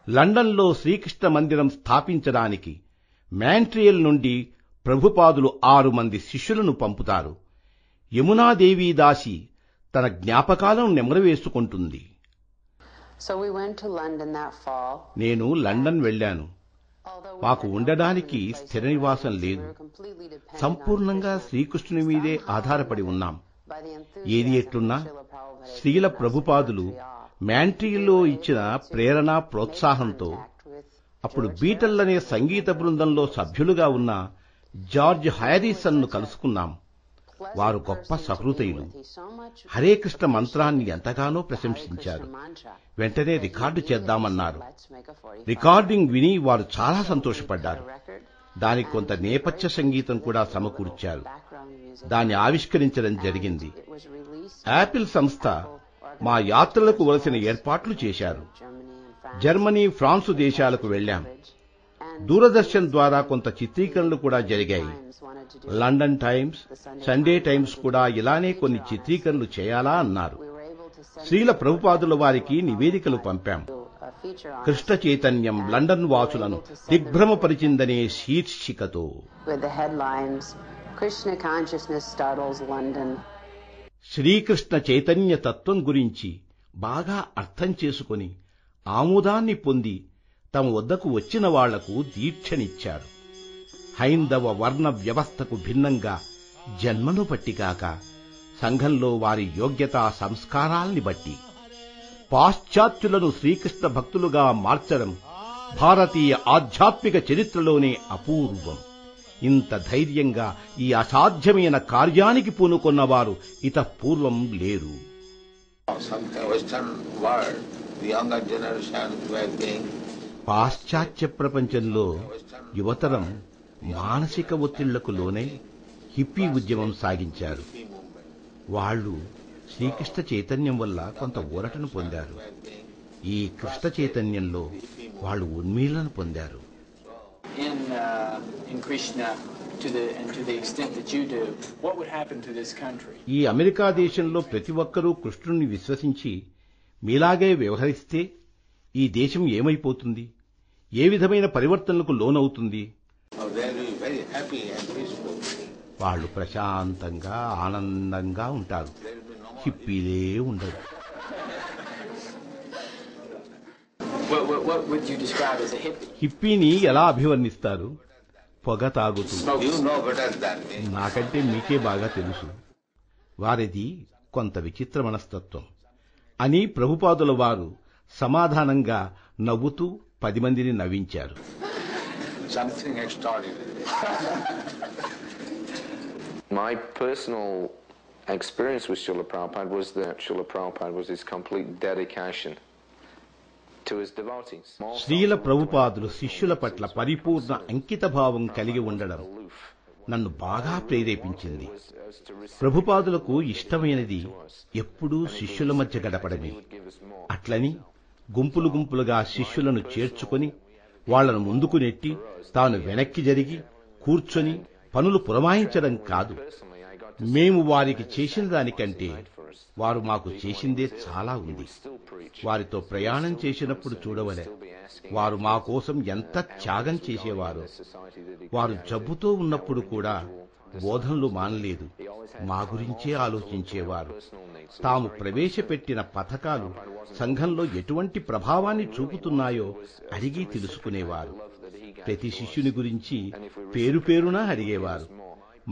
లండన్లో శ్రీకృష్ణ మందిరం స్థాపించడానికి మాంట్రియల్ నుండి ప్రభుపాదులు 6 మంది శిష్యులను పంపుతారు. యమునాదేవి దాసి తన జ్ఞాపకాలను నెమరవేసుకుంటుంది. నేను లండన్ వెళ్లాను. మాకు ఉండడానికి స్థిర నివాసం లేదు. సంపూర్ణంగా శ్రీకృష్ణుని మీదే ఆధారపడి ఉన్నాం. ఏది ఎట్లున్నా శ్రీల ప్రభుపాదులు మాంట్రియల్లో ఇచ్చిన ప్రేరణ ప్రోత్సాహంతో అప్పుడు బీటల్ అనే సంగీత బృందంలో సభ్యులుగా ఉన్న జార్జ్ హారిసన్ను కలుసుకున్నాం. వారు గొప్ప సహృదయులు. హరే కృష్ణ మంత్రాన్ని ఎంతగానో ప్రశంసించారు. వెంటనే రికార్డు చేద్దామన్నారు. రికార్డింగ్ విని వారు చాలా సంతోషపడ్డారు. దానికి కొంత నేపథ్య సంగీతం కూడా సమకూర్చారు. దాన్ని ఆవిష్కరించడం జరిగింది. యాపిల్ సంస్థ మా యాత్రలకు వలసిన ఏర్పాట్లు చేశారు. జర్మనీ, ఫ్రాన్సు దేశాలకు వెళ్లాం. దూరదర్శన్ ద్వారా కొంత చిత్రీకరణలు కూడా జరిగాయి. లండన్ టైమ్స్, సండే టైమ్స్ కూడా ఇలానే కొన్ని చిత్రీకరణలు చేయాలా అన్నారు. శ్రీల ప్రభుపాదుల వారికి నివేదికలు పంపాం. కృష్ణ చైతన్యం లండన్ వాసులను దిగ్భ్రమపరిచిందనే శీర్షికతో. శ్రీకృష్ణ చైతన్య తత్వం గురించి బాగా అర్థం చేసుకుని ఆమోదాన్ని పొంది తమ వద్దకు వచ్చిన వాళ్లకు దీక్షనిచ్చారు. హైందవ వర్ణ వ్యవస్థకు భిన్నంగా జన్మను బట్టి కాక సంఘంలో వారి యోగ్యతా సంస్కారాల్ని బట్టి పాశ్చాత్యులను శ్రీకృష్ణ భక్తులుగా మార్చడం భారతీయ ఆధ్యాత్మిక చరిత్రలోనే అపూర్వం. ఇంత ధైర్యంగా ఈ అసాధ్యమైన కార్యానికి పూనుకొన్నవారు ఇతపూర్వం లేరు. పాశ్చాత్య ప్రపంచంలో యువతరం మానసిక ఒత్తిళ్లకు లోనై హిప్పీ ఉద్యమం సాగించారు. వాళ్ళు శ్రీకృష్ణ చైతన్యం వల్ల కొంత ఊరటను పొందారు. ఈ కృష్ణ చైతన్యంలో వాళ్ళు ఉన్మీలన పొందారు. ఈ అమెరికా దేశంలో ప్రతి ఒక్కరూ కృష్ణుణ్ణి విశ్వసించి మీలాగే వ్యవహరిస్తే ఈ దేశం ఏమైపోతుంది? ఏ విధమైన పరివర్తనలకు లోనవుతుంది? వాళ్ళు ప్రశాంతంగా ఆనందంగా ఉంటారు. హిప్పీలే ఉండరు. హిప్పీని ఎలా అభివర్ణిస్తారు? పొగ తాగుతూ. నాకంటే మీకే బాగా తెలుసు. వారిది కొంత విచిత్ర మనస్తత్వం అని ప్రభుపాదుల వారు సమాధానంగా నవ్వుతూ 10 మందిని నవ్వించారు. My personal experience with Srila Prabhupada was that Srila Prabhupada was his complete dedication to his devotees. Srila ప్రభుపాదులు శిష్యుల పట్ల పరిపూర్ణ అంకిత భావం కలిగి ఉండడం నన్ను బాగా ప్రేరేపించింది. ప్రభుపాదులకు ఇష్టమైనది ఎప్పుడూ శిష్యుల మధ్య గడపడమే. అట్లని గుంపులు గుంపులుగా శిష్యులను చేర్చుకొని వాళ్లను ముందుకు నెట్టి తాను వెనక్కి జరిగి కూర్చొని పనులు పురమాయించడం కాదు. మేము వారికి చేసిన దానికంటే వారు మాకు చేసిందే చాలా ఉంది. వారితో ప్రయాణం చేసినప్పుడు చూడవలే వారు మా కోసం ఎంత త్యాగం చేసేవారో. వారు జబ్బుతో ఉన్నప్పుడు కూడా బోధనలు మానలేదు. మా గురించే ఆలోచించేవారు. తాము ప్రవేశపెట్టిన పథకాలు సంఘంలో ఎటువంటి ప్రభావాన్ని చూపుతున్నాయో అడిగి తెలుసుకునేవారు. ప్రతి శిష్యుని గురించి పేరు పేరునా అడిగేవారు.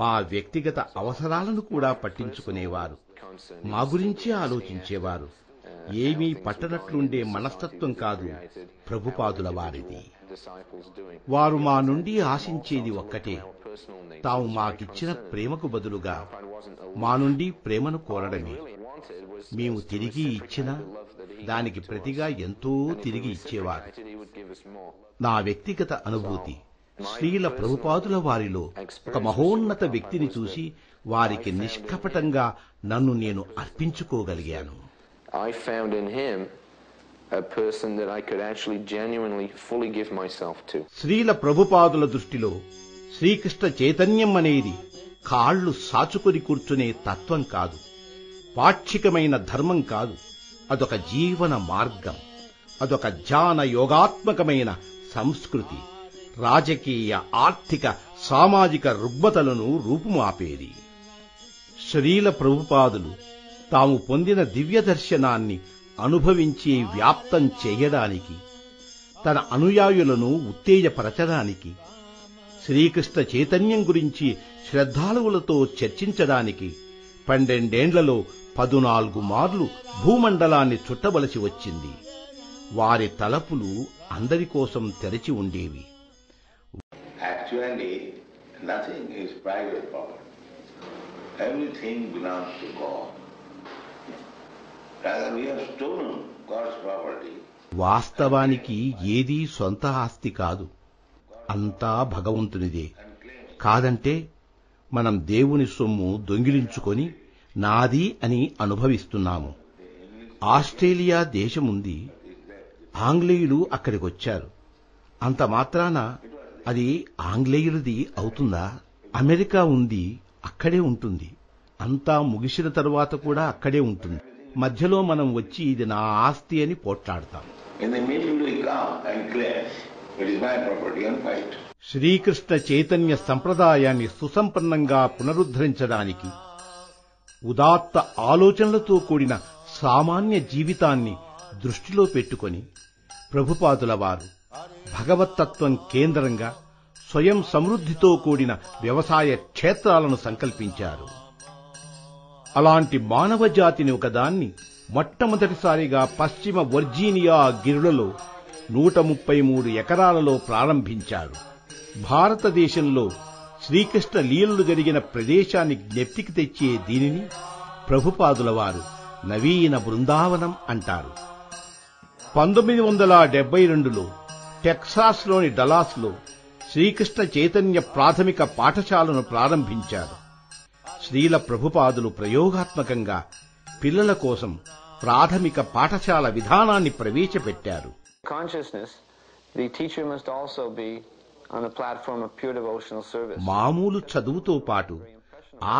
మా వ్యక్తిగత అవసరాలను కూడా పట్టించుకునేవారు. మా గురించే ఆలోచించేవారు. ఏమీ పట్టనట్లుండే మనస్తత్వం కాదు ప్రభుపాదుల వారిది. వారు మా నుండి ఆశించేది ఒక్కటే, తాము మాకిచ్చిన ప్రేమకు బదులుగా మా నుండి ప్రేమను కోరడమే. మేము తిరిగి ఇచ్చినా దానికి ప్రతిగా ఎంతో తిరిగి ఇచ్చేవారు. నా వ్యక్తిగత అనుభూతి, శ్రీల ప్రభుపాదుల వారిలో ఒక మహోన్నత వ్యక్తిని చూసి వారికి నిష్కపటంగా నన్ను నేను అర్పించుకోగలిగాను. I found in him a person that I could actually genuinely fully give myself to. Srila ప్రభుపాదుల దృష్టిలో శ్రీకృష్ణ చైతన్యం అనేది కాళ్లు సాచుకొని కూర్చునే తత్వం కాదు, పాక్షికమైన ధర్మం కాదు. అదొక జీవన మార్గం. అదొక ధ్యాన యోగాత్మకమైన సంస్కృతి. రాజకీయ, ఆర్థిక, సామాజిక రుగ్మతలను రూపుమాపేది. శ్రీల ప్రభుపాదులు తాము పొందిన దివ్య దర్శనాన్ని అనుభవించి వ్యాప్తం చేయడానికి, తన అనుయాయులను ఉత్తేజపరచడానికి, శ్రీకృష్ణ చైతన్యం గురించి శ్రద్ధాళువులతో చర్చించడానికి 12 ఏండ్లలో 14 మార్లు భూమండలాన్ని చుట్టవలసి వచ్చింది. వారి తలపులు అందరి కోసం తెరచి ఉండేవి. Actually, nothing is private property. Everything belongs to God. Rather, we have stolen God's property. వాస్తవానికి ఏదీ సొంత ఆస్తి కాదు, అంతా భగవంతునిదే. కాదంటే మనం దేవుని సొమ్ము దొంగిలించుకొని నాది అని అనుభవిస్తున్నాము. ఆస్ట్రేలియా దేశముంది, ఆంగ్లేయులు అక్కడికొచ్చారు. అంత మాత్రాన అది ఆంగ్లేయులది అవుతుందా? అమెరికా ఉంది, అక్కడే ఉంటుంది. అంతా ముగిసిన తరువాత కూడా అక్కడే ఉంటుంది. మధ్యలో మనం వచ్చి ఇది నా ఆస్తి అని పోట్లాడతాం. In the middle we come and claim it is my property and fight. Srikrishna Chaitanya సంప్రదాయాన్ని సుసంపన్నంగా పునరుద్ధరించడానికి ఉదాత్త ఆలోచనలతో కూడిన సామాన్య జీవితాన్ని దృష్టిలో పెట్టుకొని ప్రభుపాదుల వారు భగవత్తత్వం కేంద్రంగా స్వయం సమృద్ధితో కూడిన వ్యవసాయ క్షేత్రాలను సంకల్పించారు. అలాంటి మానవ జాతిని ఒకదాన్ని మొట్టమొదటిసారిగా పశ్చిమ వర్జీనియా గిరులలో 133 ఎకరాలలో ప్రారంభించారు. భారతదేశంలో శ్రీకృష్ణ లీలలు జరిగిన ప్రదేశాన్ని జ్ఞప్తికి తెచ్చే దీనిని ప్రభుపాదుల వారు నవీన బృందావనం అంటారు. 1972లో టెక్సాస్లోని డలాస్లో శ్రీకృష్ణ చైతన్య ప్రాథమిక పాఠశాలను ప్రారంభించారు. శ్రీల ప్రభుపాదులు ప్రయోగాత్మకంగా పిల్లల కోసం ప్రాథమిక పాఠశాల విధానాన్ని ప్రవేశపెట్టారు. Consciousness, the teacher must also be on the platform of pure devotional service. మామూలు చదువుతో పాటు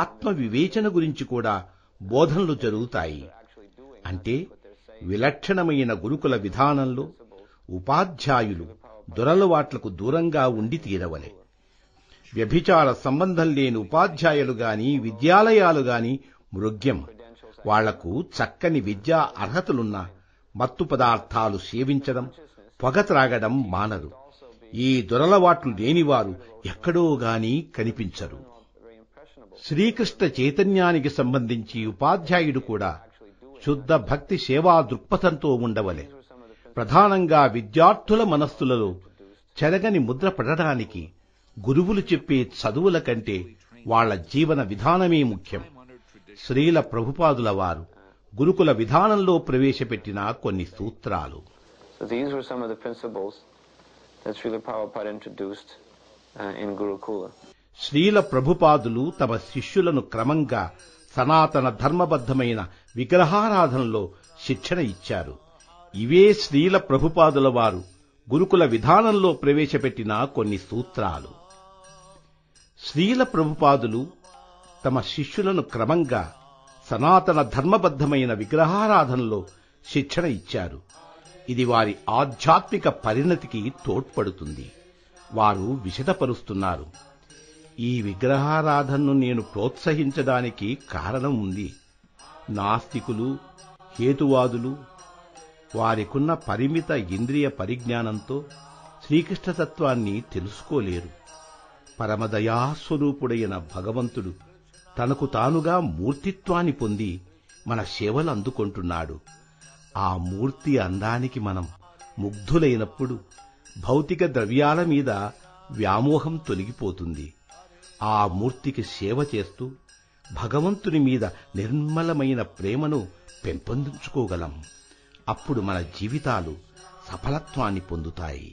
ఆత్మ వివేచన గురించి కూడా బోధనలు జరుగుతాయి. అంటే విలక్షణమైన గురుకుల విధానంలో ఉపాధ్యాయులు దురలవాట్లకు దూరంగా ఉండి తీరవలే. వ్యభిచార సంబంధం లేని ఉపాధ్యాయులు గాని విద్యాలయాలు గాని మృగ్యం. వాళ్లకు చక్కని విద్యా అర్హతలున్న మత్తు పదార్థాలు సేవించడం, పొగ త్రాగడం మానరు. ఈ దురలవాట్లు లేనివారు ఎక్కడో గాని కనిపించరు. శ్రీకృష్ణ చైతన్యానికి సంబంధించి ఉపాధ్యాయుడు కూడా శుద్ధ భక్తి సేవా దృక్పథంతో ఉండవలే. ప్రధానంగా విద్యార్థుల మనస్సులలో చెరగని ముద్ర పడడానికి గురువులు చెప్పే చదువుల కంటే వాళ్ల జీవన విధానమే ముఖ్యం. శ్రీల ప్రభుపాదుల వారు గురుకుల విధానంలో ప్రవేశపెట్టిన కొన్ని సూత్రాలు. So these were some of the principles that Srila Prabhupada introduced in Gurukula. Srila ప్రభుపాదులు తమ శిష్యులను క్రమంగా సనాతన ధర్మబద్ధమైన విగ్రహారాధనలో శిక్షణ ఇచ్చారు. ఇవే శ్రీల ప్రభుపాదుల వారు గురుకుల విధానంలో ప్రవేశపెట్టిన కొన్ని సూత్రాలు. శ్రీల ప్రభుపాదులు తమ శిష్యులను క్రమంగా సనాతన ధర్మబద్ధమైన విగ్రహారాధనలో శిక్షణ ఇచ్చారు. ఇది వారి ఆధ్యాత్మిక పరిణతికి తోడ్పడుతుంది. వారు విశదపరుస్తున్నారు. ఈ విగ్రహారాధనను నేను ప్రోత్సహించడానికి కారణం ఉంది. నాస్తికులు, హేతువాదులు వారికున్న పరిమిత ఇంద్రియ పరిజ్ఞానంతో శ్రీకృష్ణతత్వాన్ని తెలుసుకోలేరు. పరమదయాస్వరూపుడైన భగవంతుడు తనకు తానుగా మూర్తిత్వాన్ని పొంది మన సేవలు అందుకుంటున్నాడు. ఆ మూర్తి అందానికి మనం ముగ్ధులైనప్పుడు భౌతిక ద్రవ్యాల మీద వ్యామోహం తొలగిపోతుంది. ఆ మూర్తికి సేవ చేస్తూ భగవంతుని మీద నిర్మలమైన ప్రేమను పెంపొందించుకోగలం. అప్పుడు మన జీవితాలు సఫలత్వాన్ని పొందుతాయి.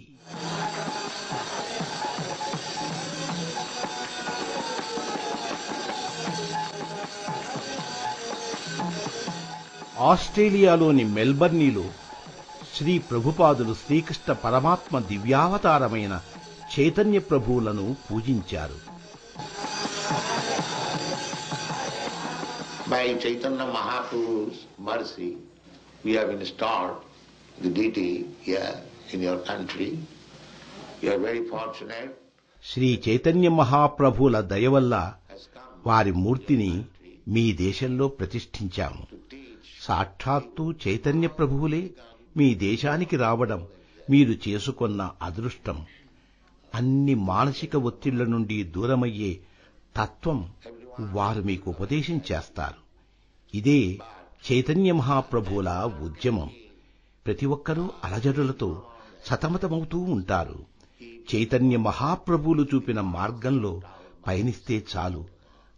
ఆస్ట్రేలియాలోని మెల్బర్నీలో శ్రీ ప్రభుపాదులు శ్రీకృష్ణ పరమాత్మ దివ్యావతారమైన Chaitanya ప్రభువులను పూజించారు. By Chaitanya Mahaprabhu's mercy, we have installed the deity here in your country. You are very fortunate. Shri Chaitanya మహాప్రభువుల దయ వల్ల వారి మూర్తిని మీ దేశంలో ప్రతిష్ఠించాము. సాక్షాత్తు చైతన్య ప్రభువులే మీ దేశానికి రావడం మీరు చేసుకున్న అదృష్టం. అన్ని మానసిక ఒత్తిళ్ల నుండి దూరమయ్యే తత్వం వారు మీకు ఉపదేశం చేస్తారు. ఇదే చైతన్య మహాప్రభువుల ఉద్యమం. ప్రతి ఒక్కరూ అలజడులతో సతమతమవుతూ ఉంటారు. చైతన్య మహాప్రభువులు చూపిన మార్గంలో పయనిస్తే చాలు,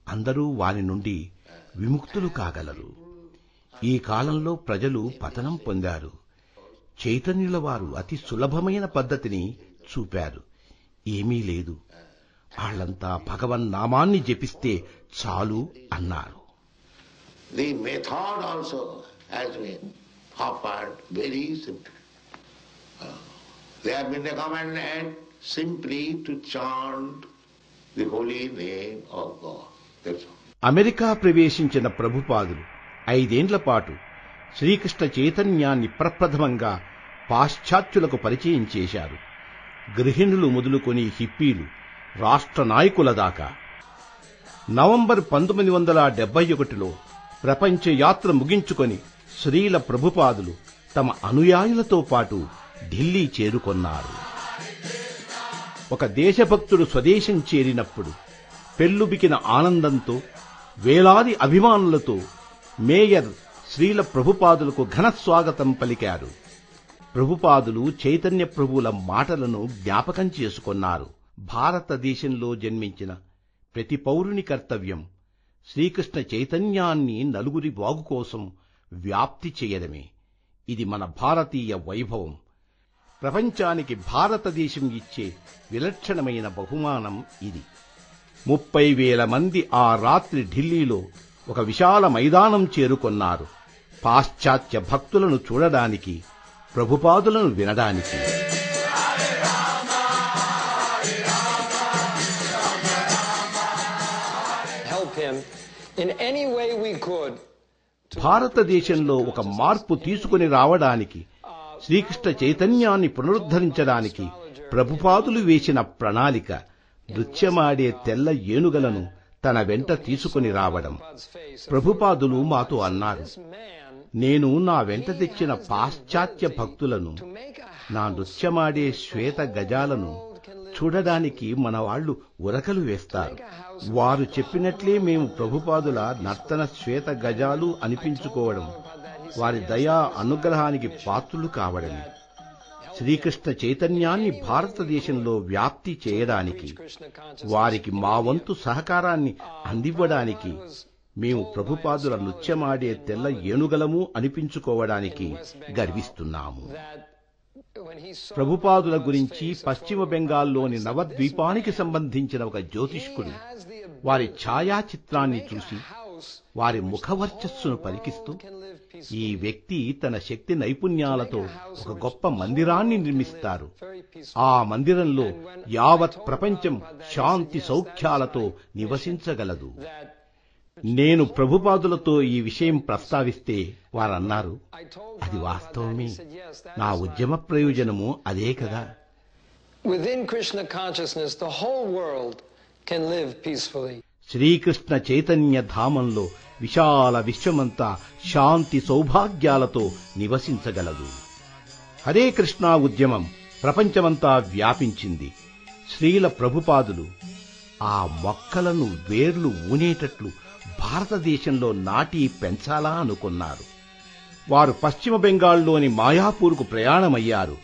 అందరూ వాని నుండి విముక్తులు కాగలరు. ఈ కాలంలో ప్రజలు పతనం పొందారు. చైతన్యుల వారు అతి సులభమైన పద్ధతిని చూపారు. ఏమీ లేదు, వాళ్ళంతా భగవన్నామాన్ని జపిస్తే చాలు అన్నారు. The method also has been offered very simply. They have been recommended simply to chant the holy name of God. That's all. America ప్రవేశించిన ప్రభుపాదులు 5 ఏండ్ల పాటు శ్రీకృష్ణ చైతన్యాన్ని ప్రప్రథమంగా పాశ్చాత్యులకు పరిచయం చేశారు. గృహిణులు మొదలుకొని హిప్పీలు, రాష్ట్ర నాయకుల దాకా. నవంబర్ 1971లో ప్రపంచ యాత్ర ముగించుకొని శ్రీల ప్రభుపాదులు తమ అనుయాయులతో పాటు ఢిల్లీ చేరుకొన్నారు. ఒక దేశభక్తుడు స్వదేశం చేరినప్పుడు పెల్లుబికిన ఆనందంతో వేలాది అభిమానులతో మేయర్ శ్రీల ప్రభుపాదులకు ఘన స్వాగతం పలికారు. ప్రభుపాదులు చైతన్య ప్రభువుల మాటలను జ్ఞాపకం చేసుకొన్నారు. భారతదేశంలో జన్మించిన ప్రతి పౌరుని కర్తవ్యం శ్రీకృష్ణ చైతన్యాన్ని నలుగురి బాగు కోసం వ్యాప్తి చేయడమే. ఇది మన భారతీయ వైభవం. ప్రపంచానికి భారతదేశం ఇచ్చే విలక్షణమైన బహుమానం ఇది. 30,000 మంది ఆ రాత్రి ఢిల్లీలో ఒక విశాల మైదానం చేరుకొన్నారు. పాశ్చాత్య భక్తులను చూడడానికి, ప్రభుపాదులను వినడానికి. భారతదేశంలో ఒక మార్పు తీసుకుని రావడానికి, శ్రీకృష్ణ చైతన్యాన్ని పునరుద్ధరించడానికి ప్రభుపాదులు వేసిన ప్రణాళిక నృత్యమాడే తెల్ల ఏనుగలను తన వెంట తీసుకుని రావడం. ప్రభుపాదులు మాతో అన్నారు, నేను నా వెంట తెచ్చిన పాశ్చాత్య భక్తులను, నా నృత్యమాడే శ్వేత గజాలను చూడడానికి మన వాళ్ళు ఉరకలు వేస్తారు. వారు చెప్పినట్లే మేము ప్రభుపాదుల నర్తన శ్వేత గజాలు అనిపించుకోవడం, వారి దయా అనుగ్రహానికి పాత్రులు కావడమే. శ్రీకృష్ణ చైతన్యాన్ని భారతదేశంలో వ్యాప్తి చేయడానికి, వారికి మా వంతు సహకారాన్ని అందివ్వడానికి, మేము ప్రభుపాదుల నృత్యమాడే తెల్ల ఏనుగలము అనిపించుకోవడానికి గర్విస్తున్నాము. ప్రభుపాదుల గురించి పశ్చిమ బెంగాల్లోని నవద్వీపానికి సంబంధించిన ఒక జ్యోతిష్కుడు వారి ఛాయాచిత్రాన్ని చూసి వారి ముఖవర్చస్సును పలికిస్తూ, ఈ వ్యక్తి తన శక్తి నైపుణ్యాలతో ఒక గొప్ప మందిరాన్ని నిర్మిస్తారు. ఆ మందిరంలో యావత్ ప్రపంచం శాంతి సౌఖ్యాలతో నివసించగలదు. నేను ప్రభుపాదులతో ఈ విషయం ప్రస్తావిస్తే వారన్నారు, అది వాస్తవమే, నా ఉద్యమ ప్రయోజనము అదే కదా. Within Krishna consciousness, the whole world can live peacefully. Srikrishna Chaitanya ధామంలో విశాల విశ్వమంతా శాంతి సౌభాగ్యాలతో నివసించగలదు. హరే కృష్ణ ఉద్యమం ప్రపంచమంతా వ్యాపించింది. శ్రీల ప్రభుపాదులు ఆ మొక్కలను వేర్లు ఊనేటట్లు భారతదేశంలో నాటి పెంచాలా అనుకున్నారు. వారు పశ్చిమ బెంగాల్లోని మాయాపూర్కు ప్రయాణమయ్యారు.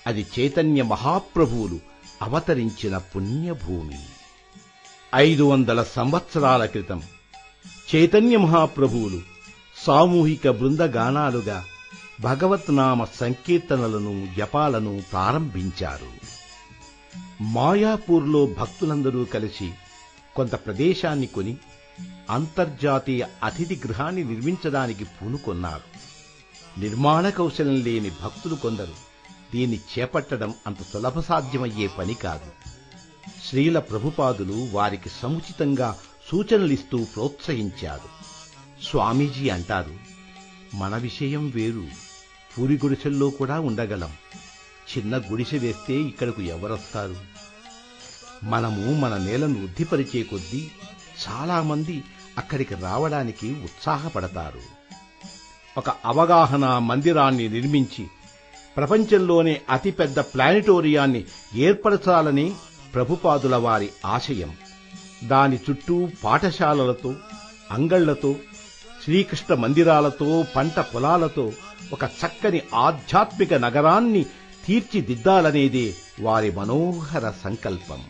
అది చైతన్య మహాప్రభువులు అవతరించిన పుణ్యభూమి. 500 సంవత్సరాల క్రితం చైతన్య మహాప్రభువులు సామూహిక బృందగానాలుగా భగవత్నామ సంకీర్తనలను జపాలను ప్రారంభించారు. మాయాపూర్లో భక్తులందరూ కలిసి కొంత ప్రదేశాన్ని కొని అంతర్జాతీయ అతిథి గృహాన్ని నిర్మించడానికి పూనుకొన్నారు. నిర్మాణ కౌశలం లేని భక్తులు కొందరు దీన్ని చేపట్టడం అంత సులభ సాధ్యమయ్యే పని కాదు. శ్రీల ప్రభుపాదులు వారికి సముచితంగా సూచనలిస్తూ ప్రోత్సహించారు. స్వామీజీ అంటారు, మన విషయం వేరు, పూరి గుడిసెల్లో కూడా ఉండగలం. చిన్న గుడిసె వేస్తే ఇక్కడకు ఎవరొస్తారు? మనము మన నేలను వృద్ధిపరిచే కొద్దీ చాలా మంది అక్కడికి రావడానికి ఉత్సాహపడతారు. ఒక అవగాహన మందిరాన్ని నిర్మించి ప్రపంచంలోనే అతిపెద్ద ప్లానిటోరియాన్ని ఏర్పరచాలని ప్రభుపాదుల వారి ఆశయం. దాని చుట్టూ పాఠశాలలతో, అంగళ్లతో, శ్రీకృష్ణ మందిరాలతో, పంట పొలాలతో ఒక చక్కని ఆధ్యాత్మిక నగరాన్ని తీర్చిదిద్దాలనేదే వారి మనోహర సంకల్పం.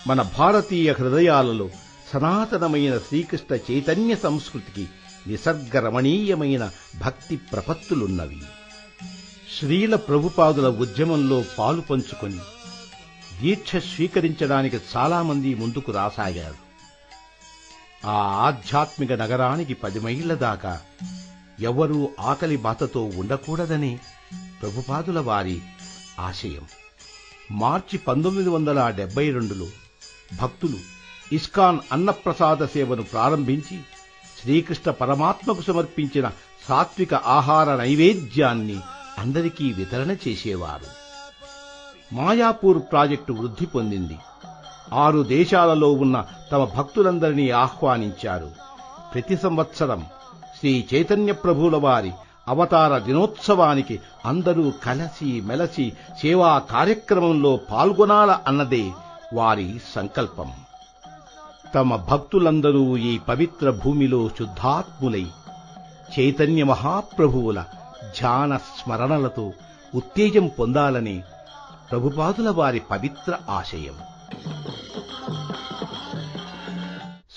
మన భారతీయ హృదయాలలో సనాతనమైన శ్రీకృష్ణ చైతన్య సంస్కృతికి నిసర్గరమణీయమైన భక్తి ప్రపత్తులున్నవి. శ్రీల ప్రభుపాదుల ఉద్యమంలో పాలు పంచుకొని దీక్ష స్వీకరించడానికి చాలామంది ముందుకు రాసాగారు. ఆ ఆధ్యాత్మిక నగరానికి 10 మైళ్ల దాకా ఎవరూ ఆకలి బాధతో ఉండకూడదని ప్రభుపాదుల వారి ఆశయం. మార్చి 1972లో భక్తులు ఇస్కాన్ అన్నప్రసాద సేవను ప్రారంభించి శ్రీకృష్ణ పరమాత్మకు సమర్పించిన సాత్విక ఆహార నైవేద్యాన్ని అందరికీ వితరణ చేసేవారు. మాయాపూర్ ప్రాజెక్టు వృద్ధి పొందింది. 6 దేశాలలో ఉన్న తమ భక్తులందరినీ ఆహ్వానించారు. ప్రతి సంవత్సరం శ్రీ చైతన్య ప్రభువుల వారి అవతార దినోత్సవానికి అందరూ కలసి మెలసి సేవా కార్యక్రమంలో పాల్గొనాల అన్నదే వారి సంకల్పం. తమ భక్తులందరూ ఈ పవిత్ర భూమిలో శుద్ధాత్ములై చైతన్య మహాప్రభువుల ధ్యాన స్మరణలతో ఉత్తేజం పొందాలని ప్రభుపాదుల వారి పవిత్ర ఆశయం.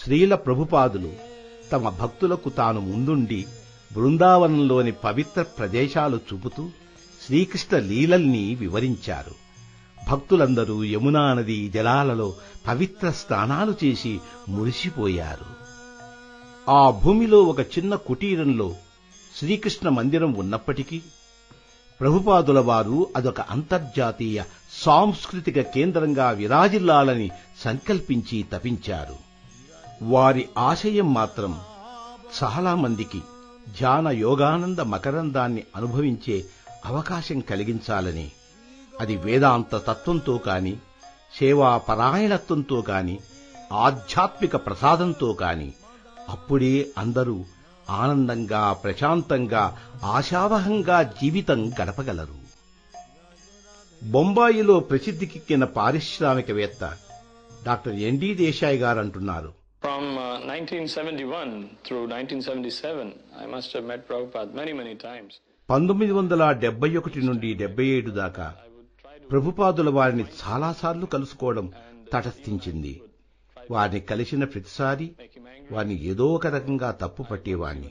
శ్రీల ప్రభుపాదులు తమ భక్తులకు తాను ముందుండి బృందావనంలోని పవిత్ర ప్రదేశాలు చూపుతూ శ్రీకృష్ణ లీలల్ని వివరించారు. భక్తులందరూ యమునా నదీ జలాలలో పవిత్ర స్నానాలు చేసి మురిసిపోయారు. ఆ భూమిలో ఒక చిన్న కుటీరంలో శ్రీకృష్ణ మందిరం ఉన్నప్పటికీ ప్రభుపాదుల వారు అదొక అంతర్జాతీయ సాంస్కృతిక కేంద్రంగా విరాజిల్లాలని సంకల్పించి తపించారు. వారి ఆశయం మాత్రం చాలా మందికి ధ్యాన యోగానంద మకరందాన్ని అనుభవించే అవకాశం కలిగించాలని. అది వేదాంత తత్వంతో కాని, సేవా పరాయణత్వంతో కాని, ఆధ్యాత్మిక ప్రసాదంతో కాని, అప్పుడే అందరూ ఆనందంగా, ప్రశాంతంగా, ఆశావహంగా జీవితం గడపగలరు. బొంబాయిలో ప్రసిద్ధికెక్కిన పారిశ్రామికవేత్త డాక్టర్ ఎన్డి దేశాయ్ గారంటున్నారు, From 1971 through 1977, I must have met Prabhupada many times. 1971 నుండి 77 దాకా ప్రభుపాదుల వారిని చాలాసార్లు కలుసుకోవడం తటస్థించింది. వారిని కలిసిన ప్రతిసారి వారిని ఏదో ఒక రకంగా తప్పు పట్టేవాణ్ణి.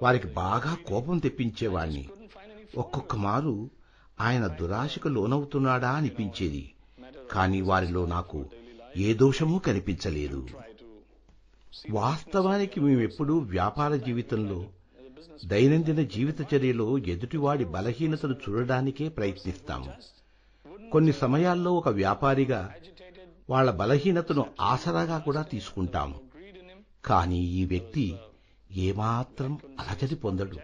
వారికి బాగా కోపం తెప్పించేవాణ్ణి. ఒక్కొక్క మారు ఆయన దురాశకు లోనవుతున్నాడా అనిపించేది. కాని వారిలో నాకు ఏ దోషమూ కనిపించలేదు. వాస్తవానికి మేమెప్పుడూ వ్యాపార జీవితంలో, దైనందిన జీవిత చర్యలో ఎదుటివాడి బలహీనతను చూడడానికే ప్రయత్నిస్తాము. కొన్ని సమయాల్లో ఒక వ్యాపారిగా వాళ్ల బలహీనతను ఆసరాగా కూడా తీసుకుంటాము. కాని ఈ వ్యక్తి ఏమాత్రం అలజడి పొందడు.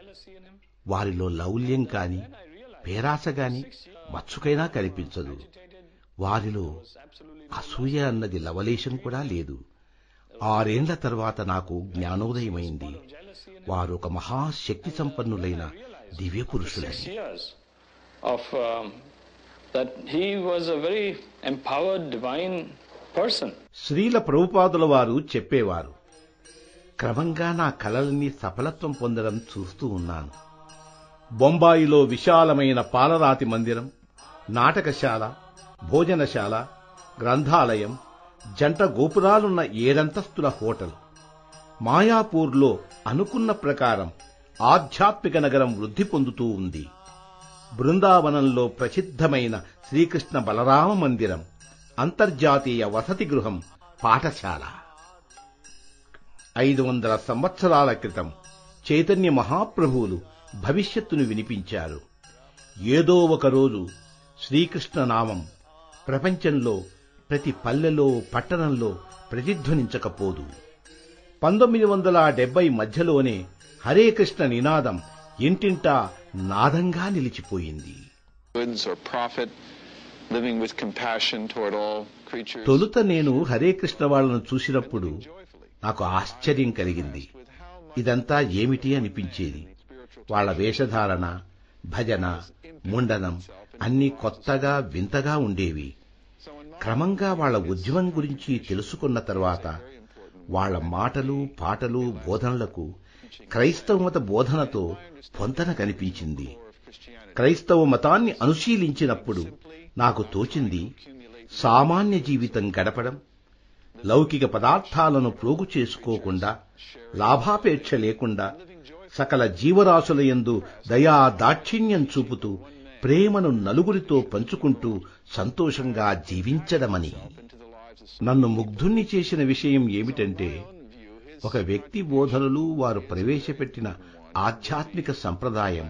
వారిలో లౌల్యం కాని, పేరాస గాని మచ్చుకైనా కనిపించదు. వారిలో అసూయ అన్నది లవలేశం కూడా లేదు. 6 ఏండ్ల తర్వాత నాకు జ్ఞానోదయమైంది. వారు ఒక మహాశక్తి సంపన్నులైన దివ్య పురుషులని. శ్రీల ప్రభుపాదుల వారు చెప్పేవారు, క్రమంగా నా కలలన్నీ సఫలత్వం పొందడం చూస్తూ ఉన్నాను. బొంబాయిలో విశాలమైన పాలరాతి మందిరం, నాటకశాల, భోజనశాల, గ్రంథాలయం, జంట గోపురాలున్న 7 అంతస్తుల హోటల్. మాయాపూర్లో అనుకున్న ప్రకారం ఆధ్యాత్మిక నగరం వృద్ధి పొందుతూ ఉంది. బృందావనంలో ప్రసిద్ధమైన శ్రీకృష్ణ బలరామ మందిరం, అంతర్జాతీయ వసతి గృహం, పాఠశాల. 500 సంవత్సరాల క్రితం చైతన్య మహాప్రభువులు భవిష్యత్తును వినిపించారు. ఏదో ఒకరోజు శ్రీకృష్ణ నామం ప్రపంచంలో ప్రతి పల్లెలో, పట్టణంలో ప్రతిధ్వనించకపోదు. 1970 మధ్యలోనే హరే కృష్ణ నినాదం ఇంటింటా నాదంగా నిలిచిపోయింది. తొలుత నేను హరే కృష్ణ వాళ్లను చూసినప్పుడు నాకు ఆశ్చర్యం కలిగింది. ఇదంతా ఏమిటి అనిపించేది. వాళ్ల వేషధారణ, భజన, ముండనం అన్నీ కొత్తగా, వింతగా ఉండేవి. క్రమంగా వాళ్ల ఉద్యమం గురించి తెలుసుకున్న తర్వాత వాళ్ల మాటలు, పాటలు, బోధనలకు క్రైస్తవ మత బోధనతో పొంతన కనిపించింది. క్రైస్తవ మతాన్ని అనుశీలించినప్పుడు నాకు తోచింది, సామాన్య జీవితం గడపడం, లౌకిక పదార్థాలను ప్రోగు చేసుకోకుండా, లాభాపేక్ష లేకుండా, సకల జీవరాశులయందు దయా దాక్షిణ్యం చూపుతూ ప్రేమను నలుగురితో పంచుకుంటూ సంతోషంగా జీవించడమని. నన్ను ముగ్ధుణ్ణి చేసిన విషయం ఏమిటంటే, ఒక వ్యక్తి బోధనలు, వారు ప్రవేశపెట్టిన ఆధ్యాత్మిక సంప్రదాయం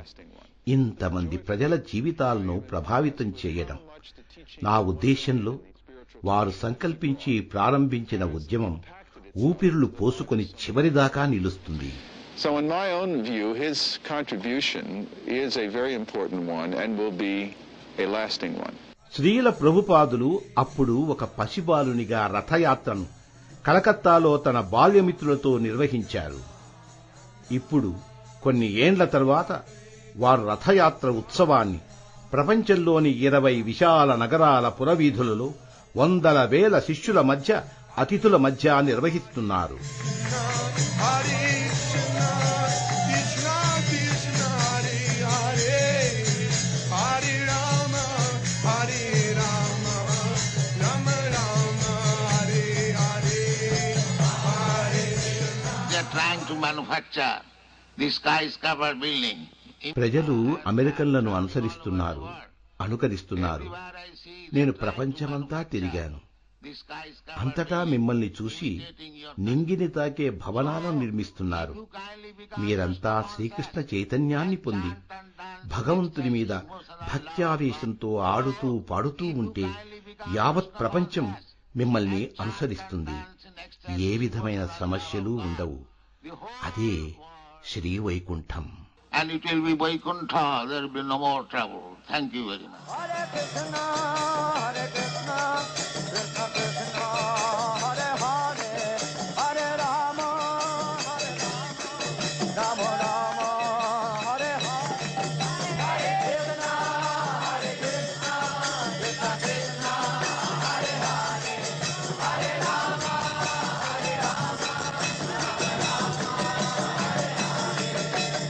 ఇంతమంది ప్రజల జీవితాలను ప్రభావితం చేయడం. నా ఉద్దేశంలో వారు సంకల్పించి ప్రారంభించిన ఉద్యమం ఊపిరులు పోసుకొని చివరిదాకా నిలుస్తుంది. So in my own view, his contribution is a very important one and will be a lasting one. Srila ప్రభుపాదులు అప్పుడు ఒక పసిబాలునిగా రథయాత్రను కలకత్తాలో తన బాల్యమిత్రులతో నిర్వహించారు. ఇప్పుడు కొన్ని ఏండ్ల తర్వాత వారు రథయాత్ర ఉత్సవాన్ని ప్రపంచంలోని 20 విశాల నగరాల పురవీధులలో వందల వేల శిష్యుల మధ్య, అతిథుల మధ్య నిర్వహిస్తున్నారు. Trying to manufacture the skyscraper building. ప్రజలు అమెరికన్లను అనుకరిస్తున్నారు. నేను ప్రపంచమంతా తిరిగాను. అంతటా మిమ్మల్ని చూసి నింగిని తాకే భవనాలను నిర్మిస్తున్నారు. మీరంతా శ్రీకృష్ణ చైతన్యాన్ని పొంది భగవంతుని మీద భక్త్యావేశంతో ఆడుతూ పాడుతూ ఉంటే యావత్ ప్రపంచం మిమ్మల్ని అనుసరిస్తుంది. ఏ విధమైన సమస్యలు ఉండవు. అదే Shri Vaikuntham. And it will be Vaikuntha, there will be no more trouble. Thank you very much. Hare Krishna, Hare Krishna, Krishna Krishna, Hare Hare, Hare Rama, Hare Rama, Rama Rama, Hare Hare, Hare Krishna, Hare Krishna, Krishna Krishna, Hare Hare, Hare Rama, Hare Rama,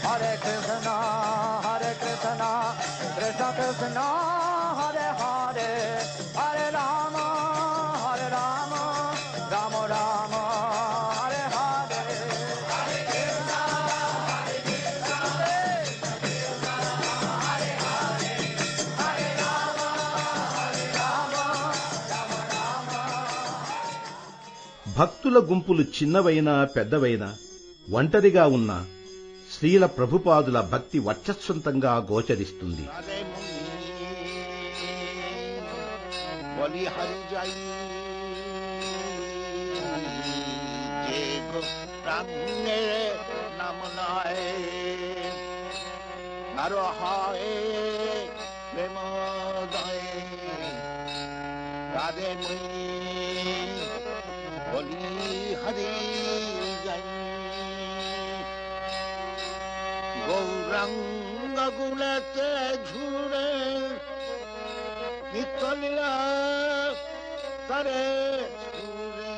Hare Krishna, Hare Krishna, Krishna Krishna, Hare Hare, Hare Rama, Hare Rama, Rama Rama, Hare Hare, Hare Krishna, Hare Krishna, Krishna Krishna, Hare Hare, Hare Rama, Hare Rama, Rama Rama. భక్తుల గుంపులు చిన్నవైనా పెద్దవైనా, ఒంటరిగా ఉన్న శ్రీల ప్రభుపాదుల భక్తి వర్చస్వంతంగా గోచరిస్తుంది. গৌরাঙ্গ গুলেতে ঝুড়ে নিত্যলীলা তারে সুরে,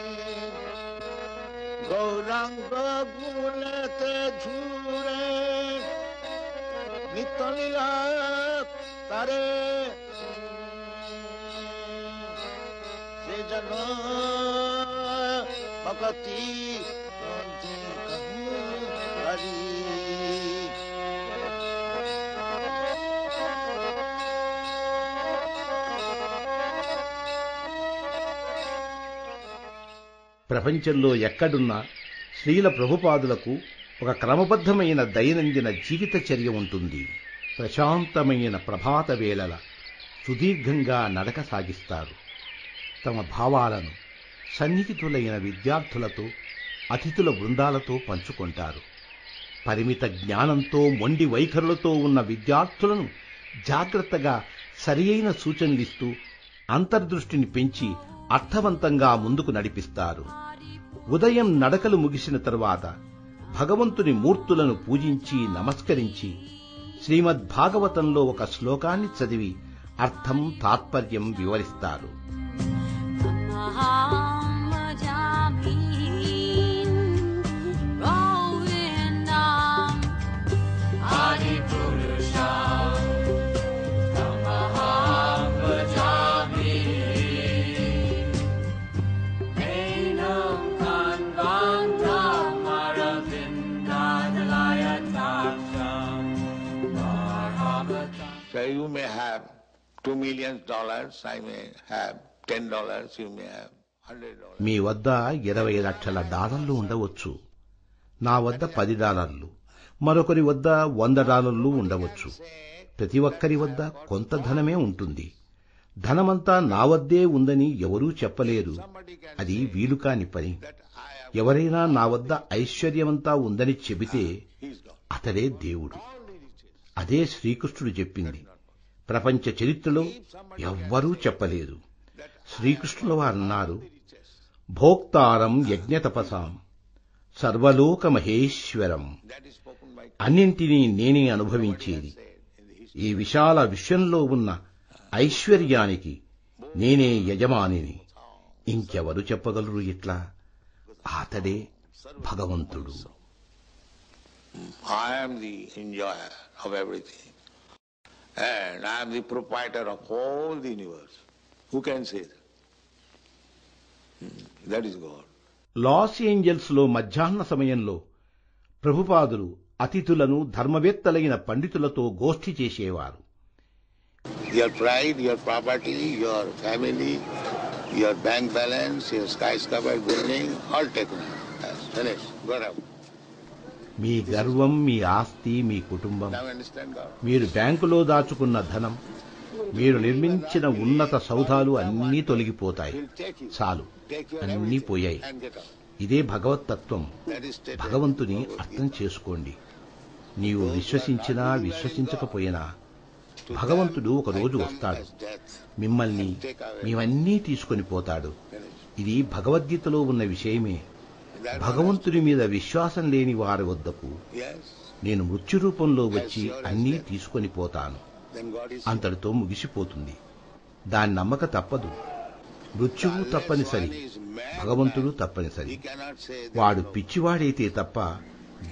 গৌরাঙ্গ গুলেতে ঝুড়ে নিত্যলীলা তারে সে যেন ভক্তি হরি। ప్రపంచంలో ఎక్కడున్నా శ్రీల ప్రభుపాదులకు ఒక క్రమబద్ధమైన దైనందిన జీవిత చర్య ఉంటుంది. ప్రశాంతమైన ప్రభాత వేళల సుదీర్ఘంగా నడక సాగిస్తారు. తమ భావాలను సన్నిహితులైన విద్యార్థులతో, అతిథుల బృందాలతో పంచుకుంటారు. పరిమిత జ్ఞానంతో, మొండి వైఖరులతో ఉన్న విద్యార్థులను జాగ్రత్తగా సరియైన సూచనలిస్తూ అంతర్దృష్టిని పెంచి అర్థవంతంగా ముందుకు నడిపిస్తారు. ఉదయం నడకలు ముగిసిన తరువాత భగవంతుని మూర్తులను పూజించి నమస్కరించి శ్రీమద్భాగవతంలో ఒక శ్లోకాన్ని చదివి అర్థం, తాత్పర్యం వివరిస్తారు. Gopinath you may have $2 million, I may have $10, you may have $100. మీ వద్ద 20 లక్షల డాలర్లు ఉండవచ్చు, నా వద్ద $10, మరొకరి వద్ద $100 ఉండవచ్చు. ప్రతి ఒక్కరి వద్ద కొంత ధనమే ఉంటుంది. ధనమంతా నా వద్దే ఉందని ఎవరూ చెప్పలేరు. అది వీలుకాని పని. ఎవరైనా నా వద్ద ఐశ్వర్యమంతా ఉందని చెబితే అతడే దేవుడు. అదే శ్రీకృష్ణుడు చెప్పింది. ప్రపంచ చరిత్రలో ఎవ్వరూ చెప్పలేదు. శ్రీకృష్ణుల వారన్నారు, భోక్తారం యజ్ఞతపసాం సర్వలోక మహేశ్వరం. అన్నింటినీ నేనే అనుభవించేది. ఈ విశాల విశ్వంలో ఉన్న ఐశ్వర్యానికి నేనే యజమానిని. ఇంకెవరు చెప్పగలరు ఇట్లా? అతడే భగవంతుడు. I am the enjoyer of everything, and I am the proprietor of all the universe. Who can say that? That is God. Los Angeles లో మధ్యాహ్న సమయంలో ప్రభుపాదులు అతిథులను ధర్మవేత్తలైన పండితులతో గోష్ఠి చేసేవారు. Your pride, your property, your family, your bank balance, your skyscraper building, all taken. Finished. Got out. మీ గర్వం, మీ ఆస్తి, మీ కుటుంబం, Now understand God. మీరు బ్యాంకులో దాచుకున్న ధనం, మీరు నిర్మించిన ఉన్నత సౌధాలు అన్నీ తొలగిపోతాయి. చాలు, అన్నీ పోయాయి. ఇదే భగవత్తత్వం. భగవంతుని అర్థం చేసుకోండి. నీవు విశ్వసించినా విశ్వసించకపోయినా భగవంతుడు ఒక రోజు వస్తాడు, మిమ్మల్ని మీవన్నీ తీసుకొని పోతాడు. ఇది భగవద్గీతలో ఉన్న విషయమే. భగవంతుని మీద విశ్వాసం లేని వారి వద్దకు నేను మృత్యు రూపంలో వచ్చి అన్నీ తీసుకొని పోతాను. అంతటితో ముగిసిపోతుంది. దాని నమ్మక తప్పదు. మృత్యువు తప్పనిసరి, భగవంతుడు తప్పనిసరి. వాడు పిచ్చివాడైతే తప్ప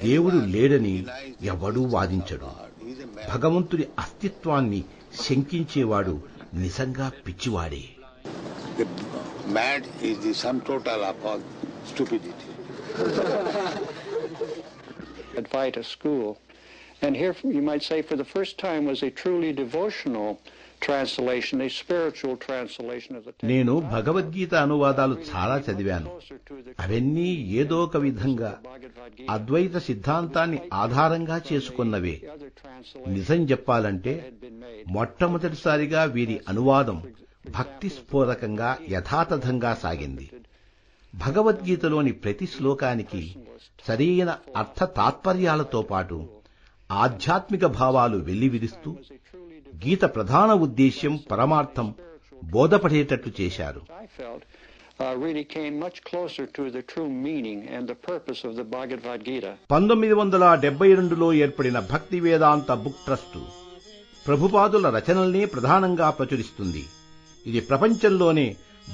దేవుడు లేడని ఎవడూ వాదించడు. భగవంతుడి అస్తిత్వాన్ని శంకించేవాడు నిజంగా పిచ్చివాడే. The mad is the sum total of all stupidity. Advaita school, and here you might say for the first time was a truly devotional translation, a spiritual translation of the text. నేను భగవద్గీత అనువాదాలు చాలా చదివాను. అవన్నీ ఏదో ఒక విధంగా అద్వైత సిద్ధాంతాన్ని ఆధారంగా చేసుకున్నవే. నిజం చెప్పాలంటే మొట్టమొదటిసారిగా వీరి అనువాదం భక్తి స్ఫోరకంగా యథాతథంగా సాగింది. భగవద్గీతలోని ప్రతి శ్లోకానికి సరైన అర్థ తాత్పర్యాలతో పాటు ఆధ్యాత్మిక భావాలు వెల్లివిరుస్తూ గీత ప్రధాన ఉద్దేశ్యం, పరమార్థం బోధపడేటట్లు చేశారు. 1972లో ఏర్పడిన భక్తి వేదాంత బుక్ ట్రస్ట్ ప్రభుపాదుల రచనల్నే ప్రధానంగా ప్రచురిస్తుంది. ఇది ప్రపంచంలోనే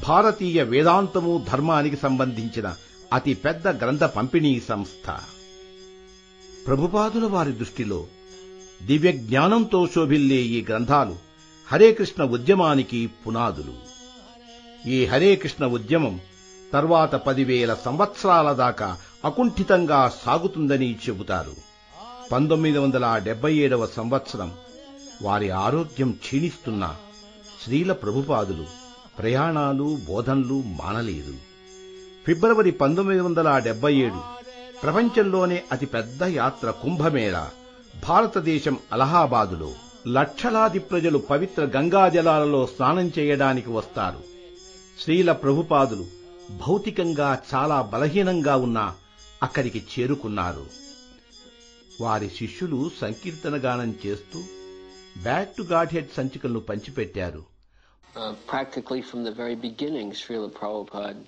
భారతీయ వేదాంతము, ధర్మానికి సంబంధించిన అతి పెద్ద గ్రంథ పంపిణీ సంస్థ. ప్రభుపాదుల వారి దృష్టిలో దివ్య జ్ఞానంతో శోభిల్లే ఈ గ్రంథాలు హరే కృష్ణ ఉద్యమానికి పునాదులు. ఈ హరే కృష్ణ ఉద్యమం తర్వాత 10,000 సంవత్సరాల దాకా అకుంఠితంగా సాగుతుందని చెబుతారు. 1977వ సంవత్సరం వారి ఆరోగ్యం క్షీణిస్తున్నా శ్రీల ప్రభుపాదులు ప్రయాణాలు, బోధనలు మానలేదు. ఫిబ్రవరి 1977 ప్రపంచంలోనే అతిపెద్ద యాత్ర కుంభమేళా భారతదేశం అలహాబాదులో లక్షలాది ప్రజలు పవిత్ర గంగాజలాలలో స్నానం చేయడానికి వస్తారు. శ్రీల ప్రభుపాదులు భౌతికంగా చాలా బలహీనంగా ఉన్నా అక్కడికి చేరుకున్నారు. వారి శిష్యులు సంకీర్తన గానం చేస్తూ బ్యాక్ టు గాడ్ హెడ్ సంచికలను పంచిపెట్టారు. Practically from the very beginning, Srila Prabhupada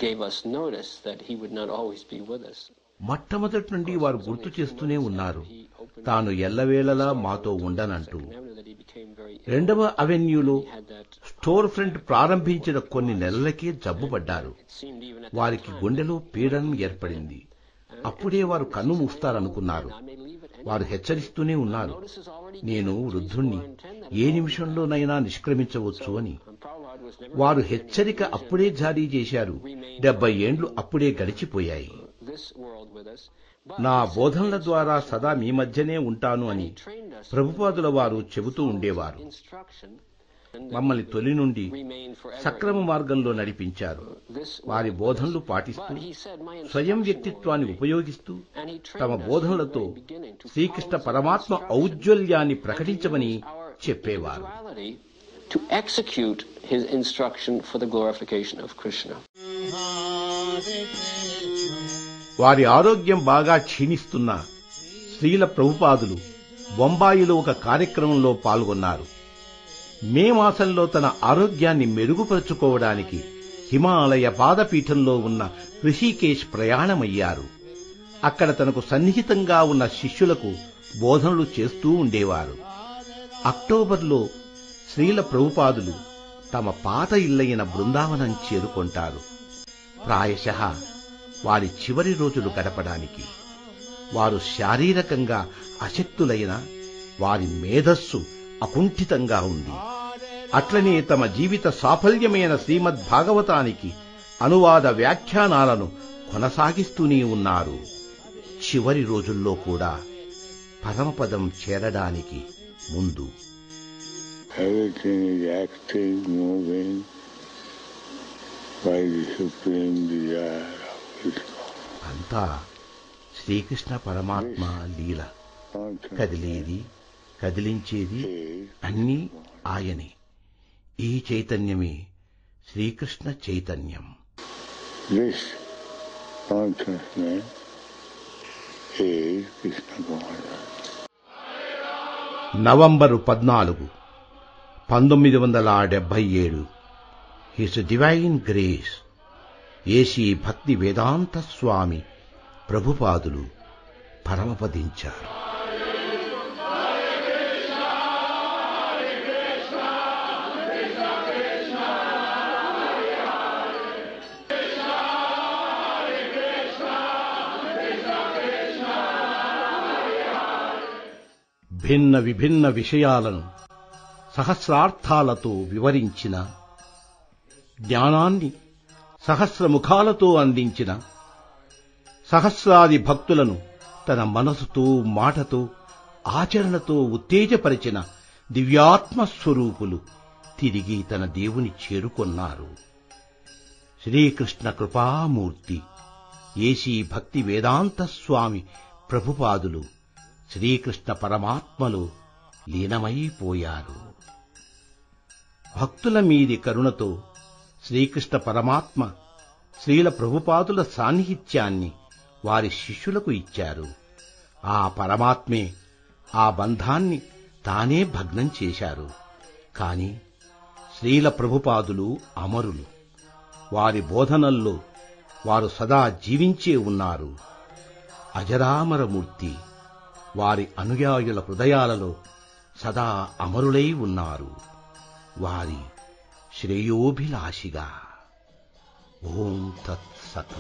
gave us notice that he would not always be with us. మొట్టమొదటి నుండి వారు గుర్తు చేస్తూనే ఉన్నారు, తాను ఎల్లవేళలా మాతో ఉండనంటూ. 2వ అవెన్యూలో స్టోర్ ఫ్రంట్ ప్రారంభించిన కొన్ని నెలలకే జబ్బుపడ్డారు. వారికి గుండెలో పీడనం ఏర్పడింది. అప్పుడే వారు కన్ను మూస్తారనుకున్నారు. వారు హెచ్చరిస్తూనే ఉన్నారు, నేను వృద్ధుణ్ణి, ఏ నిమిషంలోనైనా నిష్క్రమించవచ్చు అని. వారు హెచ్చరిక అప్పుడే జారీ చేశారు. 70 ఏండ్లు అప్పుడే గడిచిపోయాయి. నా బోధనల ద్వారా సదా మీ మధ్యనే ఉంటాను అని ప్రభుపాదుల వారు చెబుతూ ఉండేవారు. మమ్మల్ని తొలి నుండి సక్రమ మార్గంలో నడిపించారు. వారి బోధనలు పాటిస్తూ స్వయం వ్యక్తిత్వాన్ని ఉపయోగిస్తూ తమ బోధనలతో శ్రీకృష్ణ పరమాత్మ ఔజ్వల్యాన్ని ప్రకటించమని చెప్పేవారు. To execute his instruction for the glorification of Krishna. వారి ఆరోగ్యం బాగా క్షీణిస్తున్న శ్రీల ప్రభుపాదులు బొంబాయిలో ఒక కార్యక్రమంలో పాల్గొన్నారు. మే మాసంలో తన ఆరోగ్యాన్ని మెరుగుపరుచుకోవడానికి హిమాలయ పాదపీఠంలో ఉన్న ఋషికేశ్ ప్రయాణమయ్యారు. అక్కడ తనకు సన్నిహితంగా ఉన్న శిష్యులకు బోధనలు చేస్తూ ఉండేవారు. అక్టోబర్లో శ్రీల ప్రభుపాదులు తమ పాత ఇల్లైన బృందావనం చేరుకొంటారు. ప్రాయశః వారి చివరి రోజులు గడపడానికి. వారు శారీరకంగా అశక్తులైన వారి మేధస్సు అకుంఠితంగా ఉంది. అట్లనే తమ జీవిత సాఫల్యమైన శ్రీమద్ భాగవతానికి అనువాద వ్యాఖ్యానాలను కొనసాగిస్తూనే ఉన్నారు. చివరి రోజుల్లో కూడా పరమపదం చేరడానికి ముందు Everything is active, moving by the supreme desire of Krishna. అంతా శ్రీకృష్ణ పరమాత్మ లీల. కదిలేది కదిలించేది అన్నీ ఆయనే. ఈ చైతన్యమే శ్రీకృష్ణ చైతన్యం. This consciousness is Krishna consciousness. November 14, 1977 his divine grace AC భక్తి వేదాంత స్వామి ప్రభుపాదులు పరమపదించారు. భిన్న విభిన్న విషయాలను సహస్రార్థాలతో వివరించిన, జ్ఞానాన్ని సహస్రముఖాలతో అందించిన, సహస్రాది భక్తులను తన మనసుతో మాటతో ఆచరణతో ఉత్తేజపరిచిన దివ్యాత్మస్వరూపులు తిరిగి తన దేవుని చేరుకొన్నారు. శ్రీకృష్ణ కృపామూర్తి ఏసీ భక్తి వేదాంత స్వామి ప్రభుపాదులు శ్రీకృష్ణ పరమాత్మలో లీనమైపోయారు. భక్తుల మీది కరుణతో శ్రీకృష్ణ పరమాత్మ శ్రీల ప్రభుపాదుల సాన్నిహిత్యాన్ని వారి శిష్యులకు ఇచ్చారు. ఆ పరమాత్మే ఆ బంధాన్ని తానే భగ్నం చేశారు. కాని శ్రీల ప్రభుపాదులు అమరులు. వారి బోధనల్లో వారు సదా జీవించే ఉన్నారు. అజరామరమూర్తి వారి అనుయాయుల హృదయాలలో సదా అమరులై ఉన్నారు. వారి శ్రేయోభిలాషిగా. ఓం తత్ సత్.